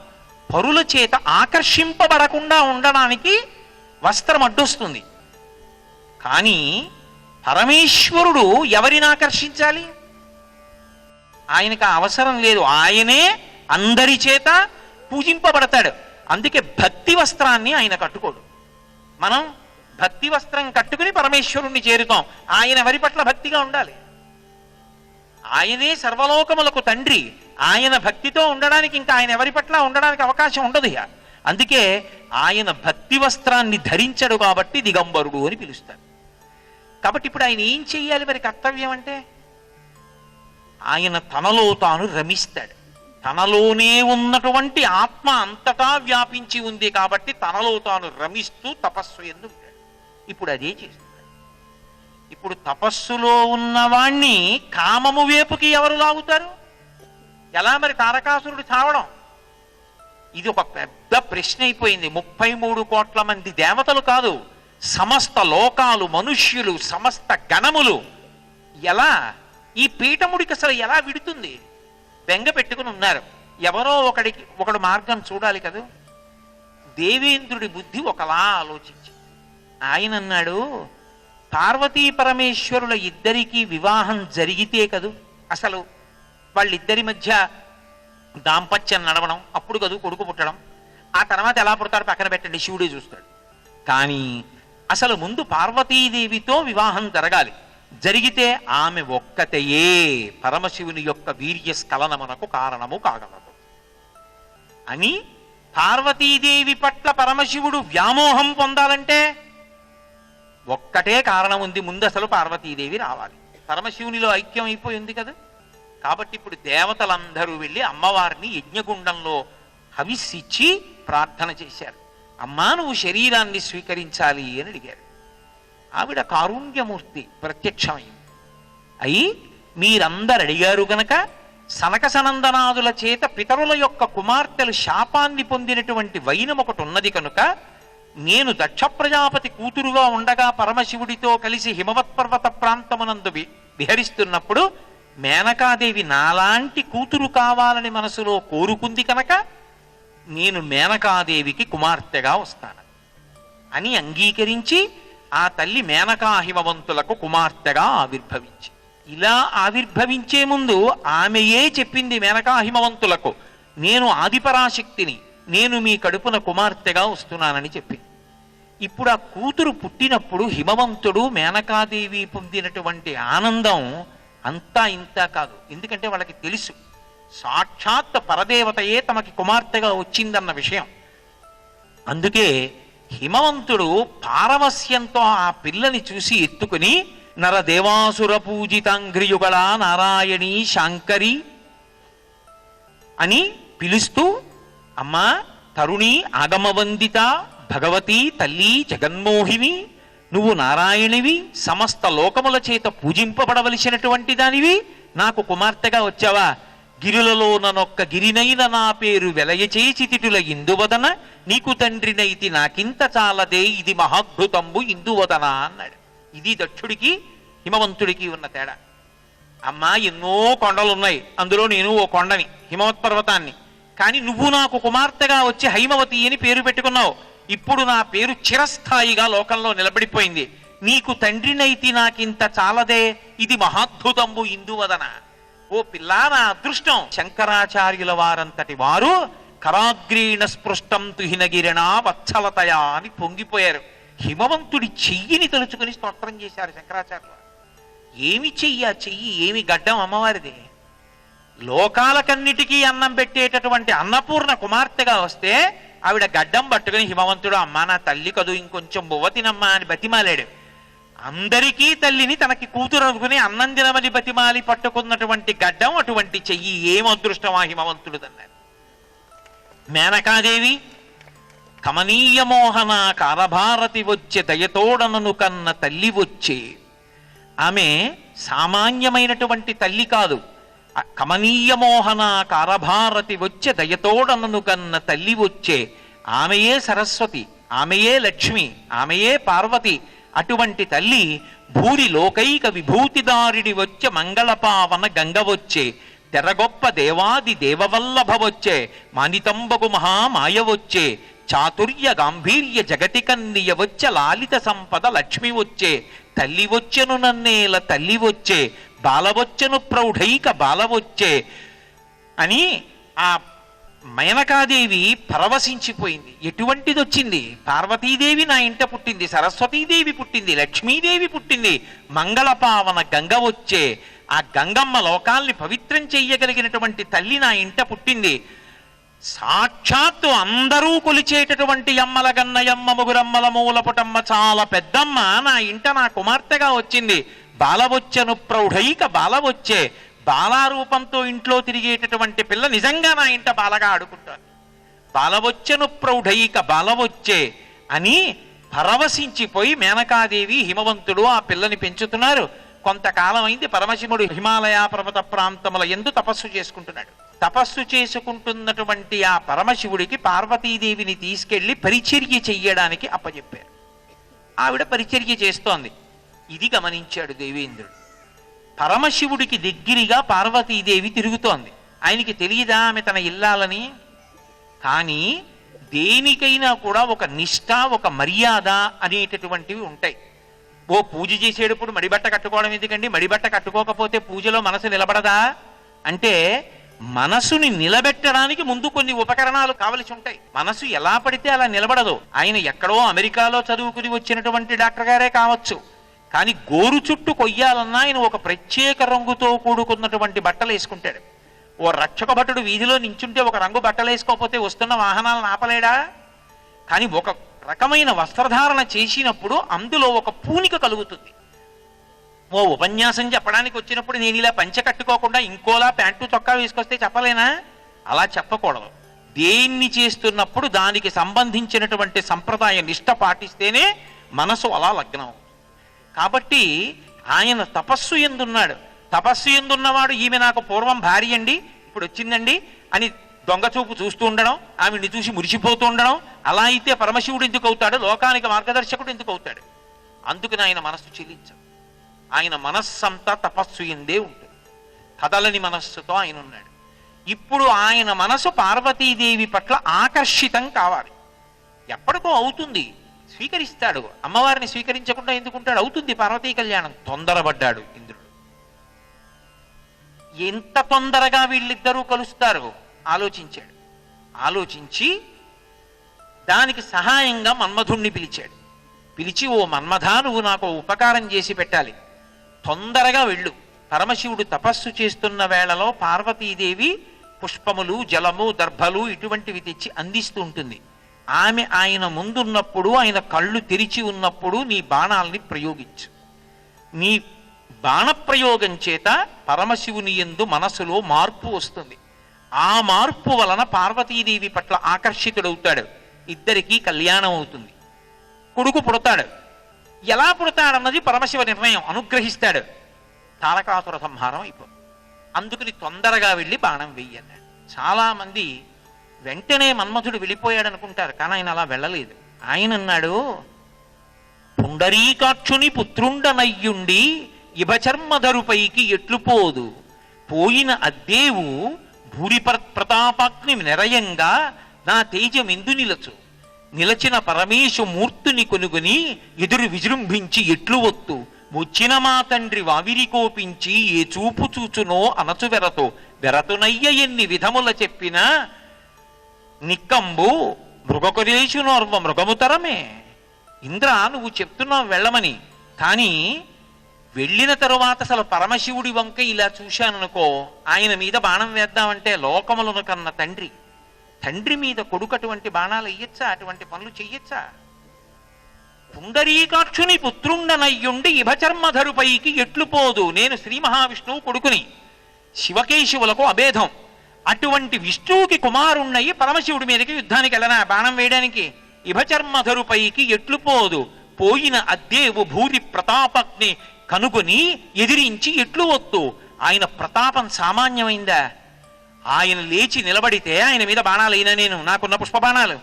పరుల చేత ఆకర్షింపబడకుండా ఉండడానికి వస్త్రం అడ్డొస్తుంది. కానీ పరమేశ్వరుడు ఎవరిని ఆకర్షించాలి? ఆయనకు అవసరం లేదు, ఆయనే అందరి చేత పూజింపబడతాడు. అందుకే భక్తి వస్త్రాన్ని ఆయన కట్టుకోడు. మనం భక్తి వస్త్రం కట్టుకుని పరమేశ్వరుణ్ణి చేరుతాం. ఆయన ఎవరి పట్ల భక్తిగా ఉండాలి? ఆయనే సర్వలోకములకు తండ్రి. ఆయన భక్తితో ఉండడానికి ఇంకా ఆయన ఎవరి పట్ల ఉండడానికి అవకాశం ఉండదు. అందుకే ఆయన భక్తి వస్త్రాన్ని ధరించడు కాబట్టి దిగంబరుడు అని పిలుస్తారు. కాబట్టి ఇప్పుడు ఆయన ఏం చెయ్యాలి? మరి కర్తవ్యం అంటే ఆయన తనలో తాను రమిస్తాడు. తనలోనే ఉన్నటువంటి ఆత్మ అంతటా వ్యాపించి ఉంది కాబట్టి తనలో తాను రమిస్తూ తపస్సు ఎందు ఉంటాడు. ఇప్పుడు అదే చేస్తున్నాడు. ఇప్పుడు తపస్సులో ఉన్నవాణ్ణి కామము వేపుకి ఎవరు లాగుతారు? ఎలా మరి తారకాసురుడు చావడం? ఇది ఒక పెద్ద ప్రశ్న అయిపోయింది. 33 కోట్ల మంది దేవతలు కాదు, సమస్త లోకాలు, మనుష్యులు, సమస్త గణములు ఎలా ఈ పీఠముడికి అసలు ఎలా విడుతుంది? బెంగ పెట్టుకుని ఉన్నారు. ఎవరో ఒకడు మార్గం చూడాలి కదా. దేవేంద్రుడి బుద్ధి ఒకలా ఆలోచించి ఆయన అన్నాడు, పార్వతీ పరమేశ్వరుల ఇద్దరికీ వివాహం జరిగితే కదూ అసలు వాళ్ళిద్దరి మధ్య దాంపత్యం నడవడం, అప్పుడు కదూ కొడుకు పుట్టడం. ఆ తర్వాత ఎలా పుడతాడు పక్కన పెట్టండి, శివుడే చూస్తాడు. కానీ అసలు ముందు పార్వతీదేవితో వివాహం జరగాలి. జరిగితే ఆమె ఒక్కతయే పరమశివుని యొక్క వీర్యస్ఖలనమునకు కారణము కాగలదు అని, పార్వతీదేవి పట్ల పరమశివుడు వ్యామోహం పొందాలంటే ఒక్కటే కారణం ఉంది, ముందు అసలు పార్వతీదేవి రావాలి. పరమశివునిలో ఐక్యం అయిపోయింది కదా. కాబట్టి ఇప్పుడు దేవతలందరూ వెళ్ళి అమ్మవారిని యజ్ఞగుండంలో హవిస్సిచ్చి ప్రార్థన చేశారు. అమ్మా నువ్వు శరీరాన్ని స్వీకరించాలి అని అడిగారు. ఆవిడ కారుణ్యమూర్తి ప్రత్యక్షమైంది. అయి మీరందరు అడిగారు గనక సనక సనందనాదుల చేత పితరుల యొక్క కుమార్తెలు శాపాన్ని పొందినటువంటి వైనం ఒకటి ఉన్నది కనుక నేను దక్ష ప్రజాపతి కూతురుగా ఉండగా పరమశివుడితో కలిసి హిమవత్పర్వత ప్రాంతమునందు విహరిస్తున్నప్పుడు మేనకాదేవి నాలాంటి కూతురు కావాలని మనసులో కోరుకుంది కనుక నేను మేనకాదేవికి కుమార్తెగా వస్తాను అని అంగీకరించి ఆ తల్లి మేనకా హిమవంతులకు కుమార్తెగా ఆవిర్భవించి, ఇలా ఆవిర్భవించే ముందు ఆమెయే చెప్పింది మేనకా హిమవంతులకు, నేను ఆదిపరాశక్తిని, నేను మీ కడుపున కుమార్తెగా వస్తున్నానని చెప్పింది. ఇప్పుడు ఆ కూతురు పుట్టినప్పుడు హిమవంతుడు మేనకాదేవి పొందినటువంటి ఆనందం అంతా ఇంత కాదు. ఎందుకంటే వాళ్ళకి తెలుసు సాక్షాత్ పరదేవతయే తమకి కుమార్తెగా వచ్చిందన్న విషయం. అందుకే హిమవంతుడు పారవస్యంతో ఆ పిల్లని చూసి ఎత్తుకుని నరదేవాసుర పూజితాంఘ్రియుగళ నారాయణీ శాంకరి అని పిలుస్తూ, అమ్మా తరుణి ఆగమవందిత భగవతి తల్లి జగన్మోహిని, నువ్వు నారాయణివి, సమస్త లోకముల చేత పూజింపబడవలసినటువంటి దానివి, నాకు కుమార్తెగా వచ్చావా? గిరులలో ననొక్క గిరినైన నా పేరు వెలయచేసి తిటుల ఇందువదన, నీకు తండ్రినైతి నాకింత చాలదే ఇది మహాద్భుతంబు ఇందువదన అన్నాడు. ఇది దక్షుడికి హిమవంతుడికి ఉన్న తేడా. అమ్మా ఎన్నో కొండలున్నాయి, అందులో నేను ఓ కొండని, హిమవత్ పర్వతాన్ని, కానీ నువ్వు నాకు కుమార్తెగా వచ్చి హైమవతి అని పేరు పెట్టుకున్నావు. ఇప్పుడు నా పేరు చిరస్థాయిగా లోకంలో నిలబడిపోయింది. నీకు తండ్రినైతి నాకింత చాలదే, ఇది మహాద్భుతంబు ఇందువదన. ఓ పిల్లా, నా అదృష్టం. శంకరాచార్యుల వారంతటి వారు కరాగ్రీణ స్పృష్టం తుహినగిరినా వత్సలతయా అని పొంగిపోయారు. హిమవంతుడి చెయ్యిని తలుచుకుని స్తోత్రం చేశారు శంకరాచార్యులు. ఏమి చెయ్యి? ఆ చెయ్యి ఏమి గడ్డం అమ్మవారిది. లోకాలకన్నిటికీ అన్నం పెట్టేటటువంటి అన్నపూర్ణ కుమార్తెగా వస్తే ఆవిడ గడ్డం పట్టుకుని హిమవంతుడు, అమ్మా నా తల్లి కదూ, ఇంకొంచెం బువ్వ తినమ్మా అని బతిమాలాడు. అందరికీ తల్లిని తనకి కూతురు అనుకుని అన్నం తినమని బతిమాలి పట్టుకున్నటువంటి గడ్డం, అటువంటి చెయ్యి. ఏం అదృష్టమా హిమవంతుడుదన్నారు. మేనకాదేవి కమనీయ మోహన కారభారతి వచ్చే దయతోడనను కన్న తల్లి వచ్చే. ఆమె సామాన్యమైనటువంటి తల్లి కాదు. కమనీయ మోహన కారభారతి వచ్చే దయతోడనను కన్న తల్లి వచ్చే. ఆమెయే సరస్వతి, ఆమెయే లక్ష్మి, ఆమెయే పార్వతి. అటువంటి తల్లి భూరి లోకైక విభూతిదారిడి వచ్చే మంగళపావన గంగ వచ్చే. తెరగొప్ప దేవాది దేవవల్లభ వచ్చే. మానితంబగు మహామాయ వచ్చే. చాతుర్య గాంభీర్య జగతి కన్నియ వచ్చే. లాలిత సంపద లక్ష్మి వచ్చే. తల్లి వచ్చెను నన్నేల తల్లి వచ్చే. బాలవచ్చెను ప్రౌఢైక బాలవచ్చే అని ఆ మేనకాదేవి పరవశించిపోయింది. ఎటువంటిది వచ్చింది? పార్వతీదేవి నా ఇంట పుట్టింది, సరస్వతీదేవి పుట్టింది, లక్ష్మీదేవి పుట్టింది, మంగళపావన గంగ వచ్చే. ఆ గంగమ్మ లోకాల్ని పవిత్రం చెయ్యగలిగినటువంటి తల్లి నా ఇంట పుట్టింది. సాక్షాత్తు అందరూ కొలిచేటటువంటి అమ్మల గన్నయమ్మ ముగురమ్మల మూలపుటమ్మ చాలా పెద్దమ్మ నా ఇంట నా కుమార్తెగా వచ్చింది. బాలవచ్చెను ప్రౌఢైక బాలవచ్చే. బాలారూపంతో ఇంట్లో తిరిగేటటువంటి పిల్ల నిజంగా నా ఇంట బాలగా ఆడుకుంటాను. బాలవచ్చెను ప్రౌఢైక బాలవచ్చే అని పరవశించిపోయి మేనకాదేవి హిమవంతుడు ఆ పిల్లని పెంచుతున్నారు. కొంతకాలం అయింది. పరమశివుడు హిమాలయ పర్వత ప్రాంతముల యందు తపస్సు చేసుకుంటున్నాడు. తపస్సు చేసుకుంటున్నటువంటి ఆ పరమశివుడికి పార్వతీదేవిని తీసుకెళ్లి పరిచర్య చెయ్యడానికి అప్పచెప్పారు. ఆవిడ పరిచర్య చేస్తోంది. ఇది గమనించాడు దేవేంద్రుడు. పరమశివుడికి దగ్గరగా పార్వతీదేవి తిరుగుతోంది. ఆయనకి తెలియదా ఆమె తన ఇల్లాలని? కానీ దేనికైనా కూడా ఒక నిష్ఠ, ఒక మర్యాద అనేటటువంటివి ఉంటాయి. ఓ పూజ చేసేటప్పుడు మడిబట్ట కట్టుకోవడం ఎందుకండి? మడిబట్ట కట్టుకోకపోతే పూజలో మనసు నిలబడదా? అంటే మనసుని నిలబెట్టడానికి ముందు కొన్ని ఉపకరణాలు కావలసి ఉంటాయి. మనసు ఎలా పడితే అలా నిలబడదు. ఆయన ఎక్కడో అమెరికాలో చదువుకుని వచ్చినటువంటి డాక్టర్ గారే కావచ్చు, కానీ గోరు చుట్టూ కొయ్యాలన్నా ఆయన ఒక ప్రత్యేక రంగుతో కూడుకున్నటువంటి బట్టలు వేసుకుంటాడు. ఓ రక్షక భటుడు వీధిలో నించుంటే ఒక రంగు బట్టలు వేసుకోకపోతే వస్తున్న వాహనాలను ఆపలేడా? కానీ ఒక రకమైన వస్త్రధారణ చేసినప్పుడు అందులో ఒక పూనిక కలుగుతుంది. ఓ ఉపన్యాసం చెప్పడానికి వచ్చినప్పుడు నేను ఇలా పంచె కట్టుకోకుండా ఇంకోలా ప్యాంటు చొక్కా వేసుకొస్తే చెప్పలేనా? అలా చెప్పకూడదు. దేన్ని చేస్తున్నప్పుడు దానికి సంబంధించినటువంటి సంప్రదాయ నిష్ఠ పాటిస్తేనే మనసు అలా లగ్నం. కాబట్టి ఆయన తపస్సు ఎందున్నాడు. తపస్సు ఎందున్నవాడు ఈమె నాకు పూర్వం భార్య అండి, ఇప్పుడు వచ్చిందండి అని దొంగచూపు చూస్తూ ఉండడం, ఆమెని చూసి మురిసిపోతూ ఉండడం. అలా అయితే పరమశివుడు ఎందుకు అవుతాడు? లోకానికి మార్గదర్శకుడు ఎందుకు అవుతాడు? అందుకని ఆయన మనస్సు చెల్లించడు. ఆయన మనస్సంతా తపస్సు ఎందే ఉంటుంది. కదలని మనస్సుతో ఆయన ఉన్నాడు. ఇప్పుడు ఆయన మనసు పార్వతీదేవి పట్ల ఆకర్షితం కావాలి. ఎప్పటికో అవుతుంది, స్వీకరిస్తాడు. అమ్మవారిని స్వీకరించకుండా ఎందుకుంటాడు? అవుతుంది పార్వతీ కళ్యాణం. తొందరపడ్డాడు ఇంద్రుడు. ఎంత తొందరగా వీళ్ళిద్దరూ కలుస్తారు ఆలోచించాడు. ఆలోచించి దానికి సహాయంగా మన్మధుణ్ణి పిలిచాడు. పిలిచి, ఓ మన్మథ, నువ్వు నాకు ఉపకారం చేసి పెట్టాలి, తొందరగా వెళ్ళు. పరమశివుడు తపస్సు చేస్తున్న వేళలో పార్వతీదేవి పుష్పములు, జలము, దర్భలు ఇటువంటివి తెచ్చి అందిస్తూ ఉంటుంది. ఆమె ఆయన ముందున్నప్పుడు, ఆయన కళ్ళు తెరిచి ఉన్నప్పుడు నీ బాణాల్ని ప్రయోగించు. నీ బాణప్రయోగం చేత పరమశివుని యందు మనసులో మార్పు వస్తుంది. ఆ మార్పు వలన పార్వతీదేవి పట్ల ఆకర్షితుడవుతాడు. ఇద్దరికీ కళ్యాణం అవుతుంది. కొడుకు పుడతాడు. ఎలా పుడతాడన్నది పరమశివ నిర్ణయం. అనుగ్రహిస్తాడు. తారకాసుర సంహారం అయిపోతుంది. అందుకని తొందరగా వెళ్ళి బాణం వెయ్యన్నాడు. చాలామంది వెంటనే మన్మథుడు వెళ్ళిపోయాడు అనుకుంటారు, కానీ ఆయన అలా వెళ్ళలేదు. ఆయన అన్నాడు, పుండరీకాక్షుని పుత్రుండనయ్యుండి ఇభచర్మధరుపైకి ఎట్లు పోదు, పోయిన అద్దేవు భూరి ప్రతాపాగ్ని నిరయంగా నా తేజమెందు నిలచు, నిలచిన పరమేశు మూర్తుని కొనుగొని ఎదురు విజృంభించి ఎట్లు ఒత్తు వచ్చిన మా తండ్రి వావిరి కోపించి ఏ చూపు చూచునో అనచు వెరతో వెరతునయ్య ఎన్ని విధముల చెప్పినా నిక్కంబు మృగకొరేషునోర్వ మృగముతరమే. ఇంద్ర, నువ్వు చెప్తున్నావు వెళ్ళమని, కానీ వెళ్ళిన తరువాత అసలు పరమశివుడి వంక ఇలా చూశాననుకో, ఆయన మీద బాణం వేద్దామంటే లోకములను కన్న తండ్రి మీద కొడుకు అటువంటి బాణాలు వెయ్యొచ్చా? అటువంటి పనులు చెయ్యొచ్చా? పుండరీకాక్షుని పుత్రుండనయ్యుండి ఇభచర్మధరుపైకి ఎట్లు పోదు. నేను శ్రీ మహావిష్ణువు కొడుకుని, శివకేశవులకు అభేదం. అటువంటి విష్ణువుకి కుమారుణ్ణయి పరమశివుడి మీదకి యుద్ధానికి వెళ్ళనా బాణం వేయడానికి? ఇభచర్మధరుపైకి ఎట్లు పోదు. పోయిన అద్దేవు భూరి ప్రతాపగ్ని కనుగొని ఎదిరించి ఎట్లు వత్తు. ఆయన ప్రతాపం సామాన్యమైందా? ఆయన లేచి నిలబడితే ఆయన మీద బాణాలు అయినా నేను నాకున్న పుష్ప బాణాలు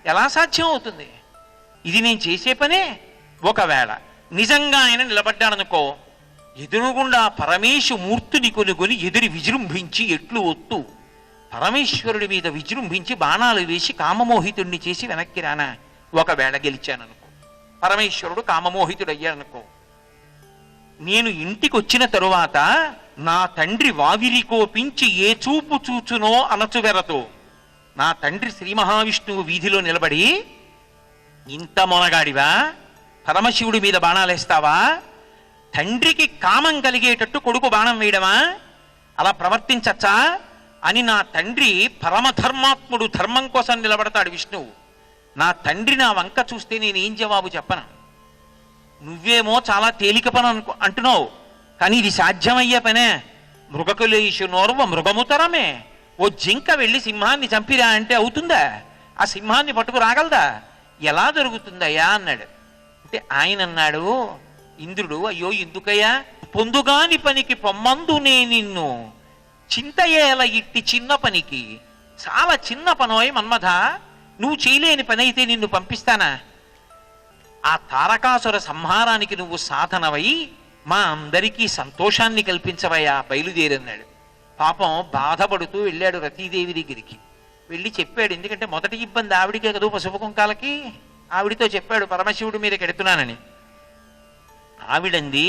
ఎలా సాధ్యం అవుతుంది? ఇది నేను చేసే పనే. ఒకవేళ నిజంగా ఆయన నిలబడ్డాడనుకో, ఎదురుగుండా పరమేశు మూర్తిని కొనుగొని ఎదురు విజృంభించి ఎట్లు ఒత్తు. పరమేశ్వరుడి మీద విజృంభించి బాణాలు వేసి కామమోహితుడిని చేసి వెనక్కి రానా? ఒకవేళ గెలిచాననుకో, పరమేశ్వరుడు కామమోహితుడయ్యాడనుకో, నేను ఇంటికి వచ్చిన తరువాత నా తండ్రి వావిరి కోపించి ఏ చూపు చూచునో అనచు వెరతో, నా తండ్రి శ్రీ మహావిష్ణువు వీధిలో నిలబడి, ఇంత మొనగాడివా, పరమశివుడి మీద బాణాలేస్తావా, తండ్రికి కామం కలిగేటట్టు కొడుకు బాణం వేయడమా, అలా ప్రవర్తించచ్చా అని నా తండ్రి పరమధర్మాత్ముడు, ధర్మం కోసం నిలబడతాడు విష్ణువు. నా తండ్రి నా వంక చూస్తే నేనేం జవాబు చెప్పను? నువ్వేమో చాలా తేలిక పని అంటున్నావు, కానీ ఇది సాధ్యమయ్యే పనే. మృగకులేషునోర్వ మృగముతరమే. ఓ జింక వెళ్ళి సింహాన్ని చంపిరా అంటే అవుతుందా? ఆ సింహాన్ని పట్టుకు రాగలదా? ఎలా జరుగుతుందయ్యా అన్నాడు. అంటే ఆయన అన్నాడు, ఇంద్రుడు, అయ్యో ఎందుకయ్యా, పొందుగాని పనికి పొమ్మందునే నిన్ను చింతయేల ఇట్టి చిన్న పనికి. చాలా చిన్న పనోయ్ మన్మథ, నువ్వు చేయలేని పని అయితే నిన్ను పంపిస్తానా? ఆ తారకాసుర సంహారానికి నువ్వు సాధనవై మా అందరికీ సంతోషాన్ని కల్పించవయ్యా, బయలుదేరన్నాడు. పాపం బాధపడుతూ వెళ్ళాడు రతీదేవి దగ్గరికి. వెళ్ళి చెప్పాడు, ఎందుకంటే మొదటి ఇబ్బంది ఆవిడికే కదూ, పసుపు కుంకాలకి. ఆవిడితో చెప్పాడు పరమశివుడి మీదకి ఎడుతున్నానని. ఆవిడంది,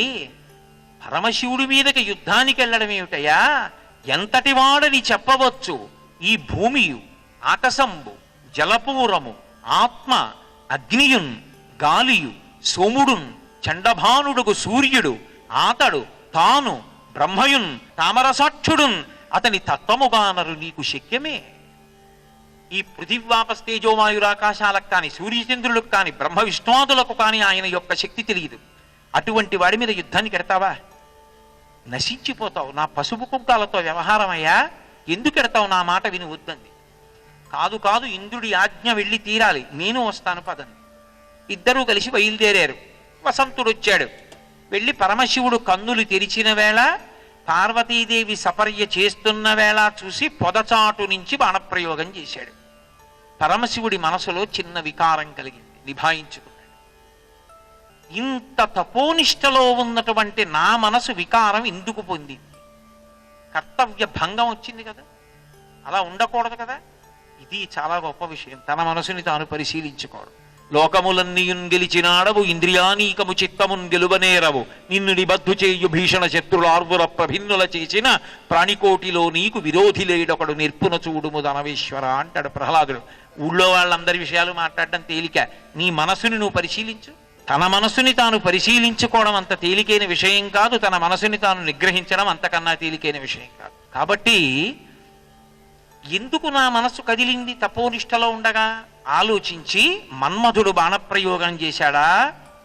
పరమశివుడి మీదకి యుద్ధానికి వెళ్ళడం ఏమిటయ్యా, ఎంతటి వాడని చెప్పవచ్చు. ఈ భూమియు ఆకాశంబు జలపూరము ఆత్మ అగ్నియున్ గాలియు సోముడున్ చండభానుడుగు సూర్యుడు ఆతడు తాను బ్రహ్మయున్ తామరసాక్షుడున్ అతని తత్వముగానరు నీకు శక్యమే. ఈ పృథివ్యాపస్తేజోవాయురాకాశాలకు కానీ, సూర్యచంద్రులకు కానీ, బ్రహ్మ విష్ణువాదులకు కానీ ఆయన యొక్క శక్తి తెలియదు. అటువంటి వాడి మీద యుద్ధానికి ఎడతావా? నశించిపోతావు. నా పసుపు కుంకాలతో వ్యవహారం అయ్యా, ఎందుకు ఎడతావు? నా మాట విని వద్దంది. కాదు కాదు, ఇంద్రుడి ఆజ్ఞ వెళ్ళి తీరాలి, నేను వస్తాను పదండి. ఇద్దరూ కలిసి బయలుదేరారు. వసంతుడు వచ్చాడు. వెళ్ళి పరమశివుడు కన్నులు తెరిచిన వేళ, పార్వతీదేవి సపర్య చేస్తున్న వేళ చూసి పొదచాటు నుంచి బాణప్రయోగం చేశాడు. పరమశివుడి మనసులో చిన్న వికారం కలిగింది, నిభాయించుకున్నాడు. ఇంత తపోనిష్టలో ఉన్నటువంటి నా మనసు వికారం ఎందుకు పొందింది? కర్తవ్య భంగం వచ్చింది కదా, అలా ఉండకూడదు కదా. ఇది చాలా గొప్ప విషయం, తన మనసుని తాను పరిశీలించుకోవడం. లోకములన్నీయున్ గెలిచినాడవు, ఇంద్రియానీకము చిత్తమున్ గెలువనేరవు, నిన్ను నిబద్ధు చేయు భీషణ శత్రులార్వుర ప్రభిన్నుల చేసిన ప్రాణికోటిలో నీకు విరోధి లేడొకడు నిర్పున చూడుము ధనవేశ్వర అంటాడు ప్రహ్లాదుడు. ఊళ్ళో వాళ్ళందరి విషయాలు మాట్లాడడం తేలిక, నీ మనసుని నువ్వు పరిశీలించు. తన మనసుని తాను పరిశీలించుకోవడం అంత తేలికైన విషయం కాదు, తన మనసుని తాను నిగ్రహించడం అంతకన్నా తేలికైన విషయం కాదు. కాబట్టి ఎందుకు నా మనసు కదిలింది తపోనిష్టలో ఉండగా ఆలోచించి మన్మధుడు బాణప్రయోగం చేశాడా?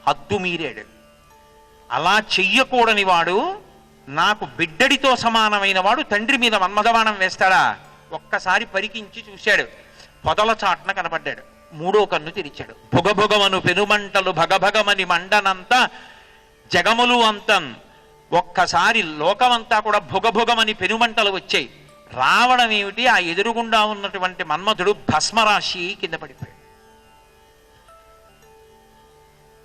హద్దు మీరాడు. అలా చెయ్యకూడని వాడు, నాకు బిడ్డడితో సమానమైన వాడు తండ్రి మీద మన్మథబాణం వేస్తాడా? ఒక్కసారి పరికించి చూశాడు, పొదల చాటున కనబడ్డాడు. మూడో కన్ను తెరిచాడు. భుగభుగమను పెనుమంటలు భగభగమని మండనంతా జగములు అంతం. ఒక్కసారి లోకమంతా కూడా భుగభుగమని పెనుమంటలు వచ్చాయి. రావడం ఏమిటి, ఆ ఎదురుగుండా ఉన్నటువంటి మన్మధుడు భస్మరాశి కింద పడిపోయాడు.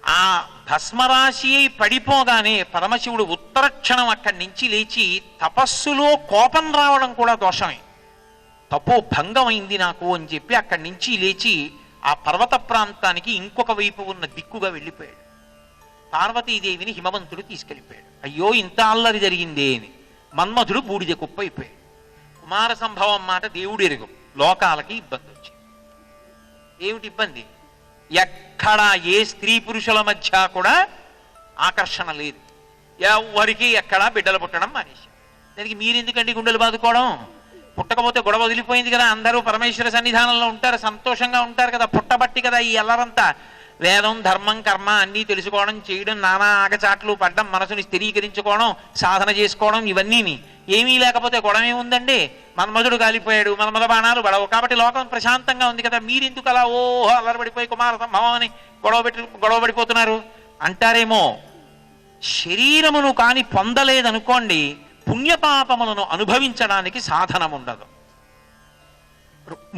ఆ భస్మరాశి పడిపోగానే పరమశివుడు ఉత్తరక్షణం అక్కడి నుంచి లేచి, తపస్సులో కోపం రావడం కూడా దోషమే, తపో భంగమైంది నాకు అని చెప్పి అక్కడి నుంచి లేచి ఆ పర్వత ప్రాంతానికి ఇంకొక వైపు ఉన్న దిక్కుగా వెళ్ళిపోయాడు. పార్వతీదేవిని హిమవంతుడు తీసుకెళ్ళిపోయాడు. అయ్యో ఇంత అల్లరి జరిగిందే అని మన్మధుడు బూడిద కుప్ప అయిపోయాడు. కుమార సంభవం మాట దేవుడు ఎరుగు, లోకాలకి ఇబ్బంది వచ్చింది. ఏమిటి ఇబ్బంది? ఎక్కడా ఏ స్త్రీ పురుషుల మధ్య కూడా ఆకర్షణ లేదు. ఎవరికి ఎక్కడా బిడ్డలు పుట్టడం మానేశారు. దానికి మీరెందుకండి గుండెలు బాదుకోవడం? పుట్టకపోతే గొడవ వదిలిపోయింది కదా, అందరూ పరమేశ్వర సన్నిధానంలో ఉంటారు, సంతోషంగా ఉంటారు కదా, పుట్టబట్టి కదా ఈ అల్లరంతా. వేదం ధర్మం కర్మ అన్నీ తెలుసుకోవడం, చేయడం, నానా ఆగచాట్లు పడ్డం, మనసుని స్థిరీకరించుకోవడం, సాధన చేసుకోవడం, ఇవన్నీని. ఏమీ లేకపోతే గొడవ ఏముందండి? మన్మధుడు కాలిపోయాడు, మన్మథ బాణాలు పడవు, కాబట్టి లోకం ప్రశాంతంగా ఉంది కదా, మీరెందుకు అలా ఓహో అల్లరపడిపోయి కుమార సంభవం అని గొడవ పడిపోతున్నారు అంటారేమో. శరీరమును కాని పొందలేదనుకోండి, పుణ్యపాపములను అనుభవించడానికి సాధనం ఉండదు.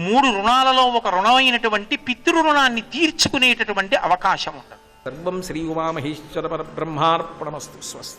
3 రుణాలలో ఒక రుణమైనటువంటి పితృ రుణాన్ని తీర్చుకునేటటువంటి అవకాశం ఉండదు. సర్వం శ్రీ ఉమామహేశ్వర పరబ్రహ్మార్పణమస్తు. స్వస్తి.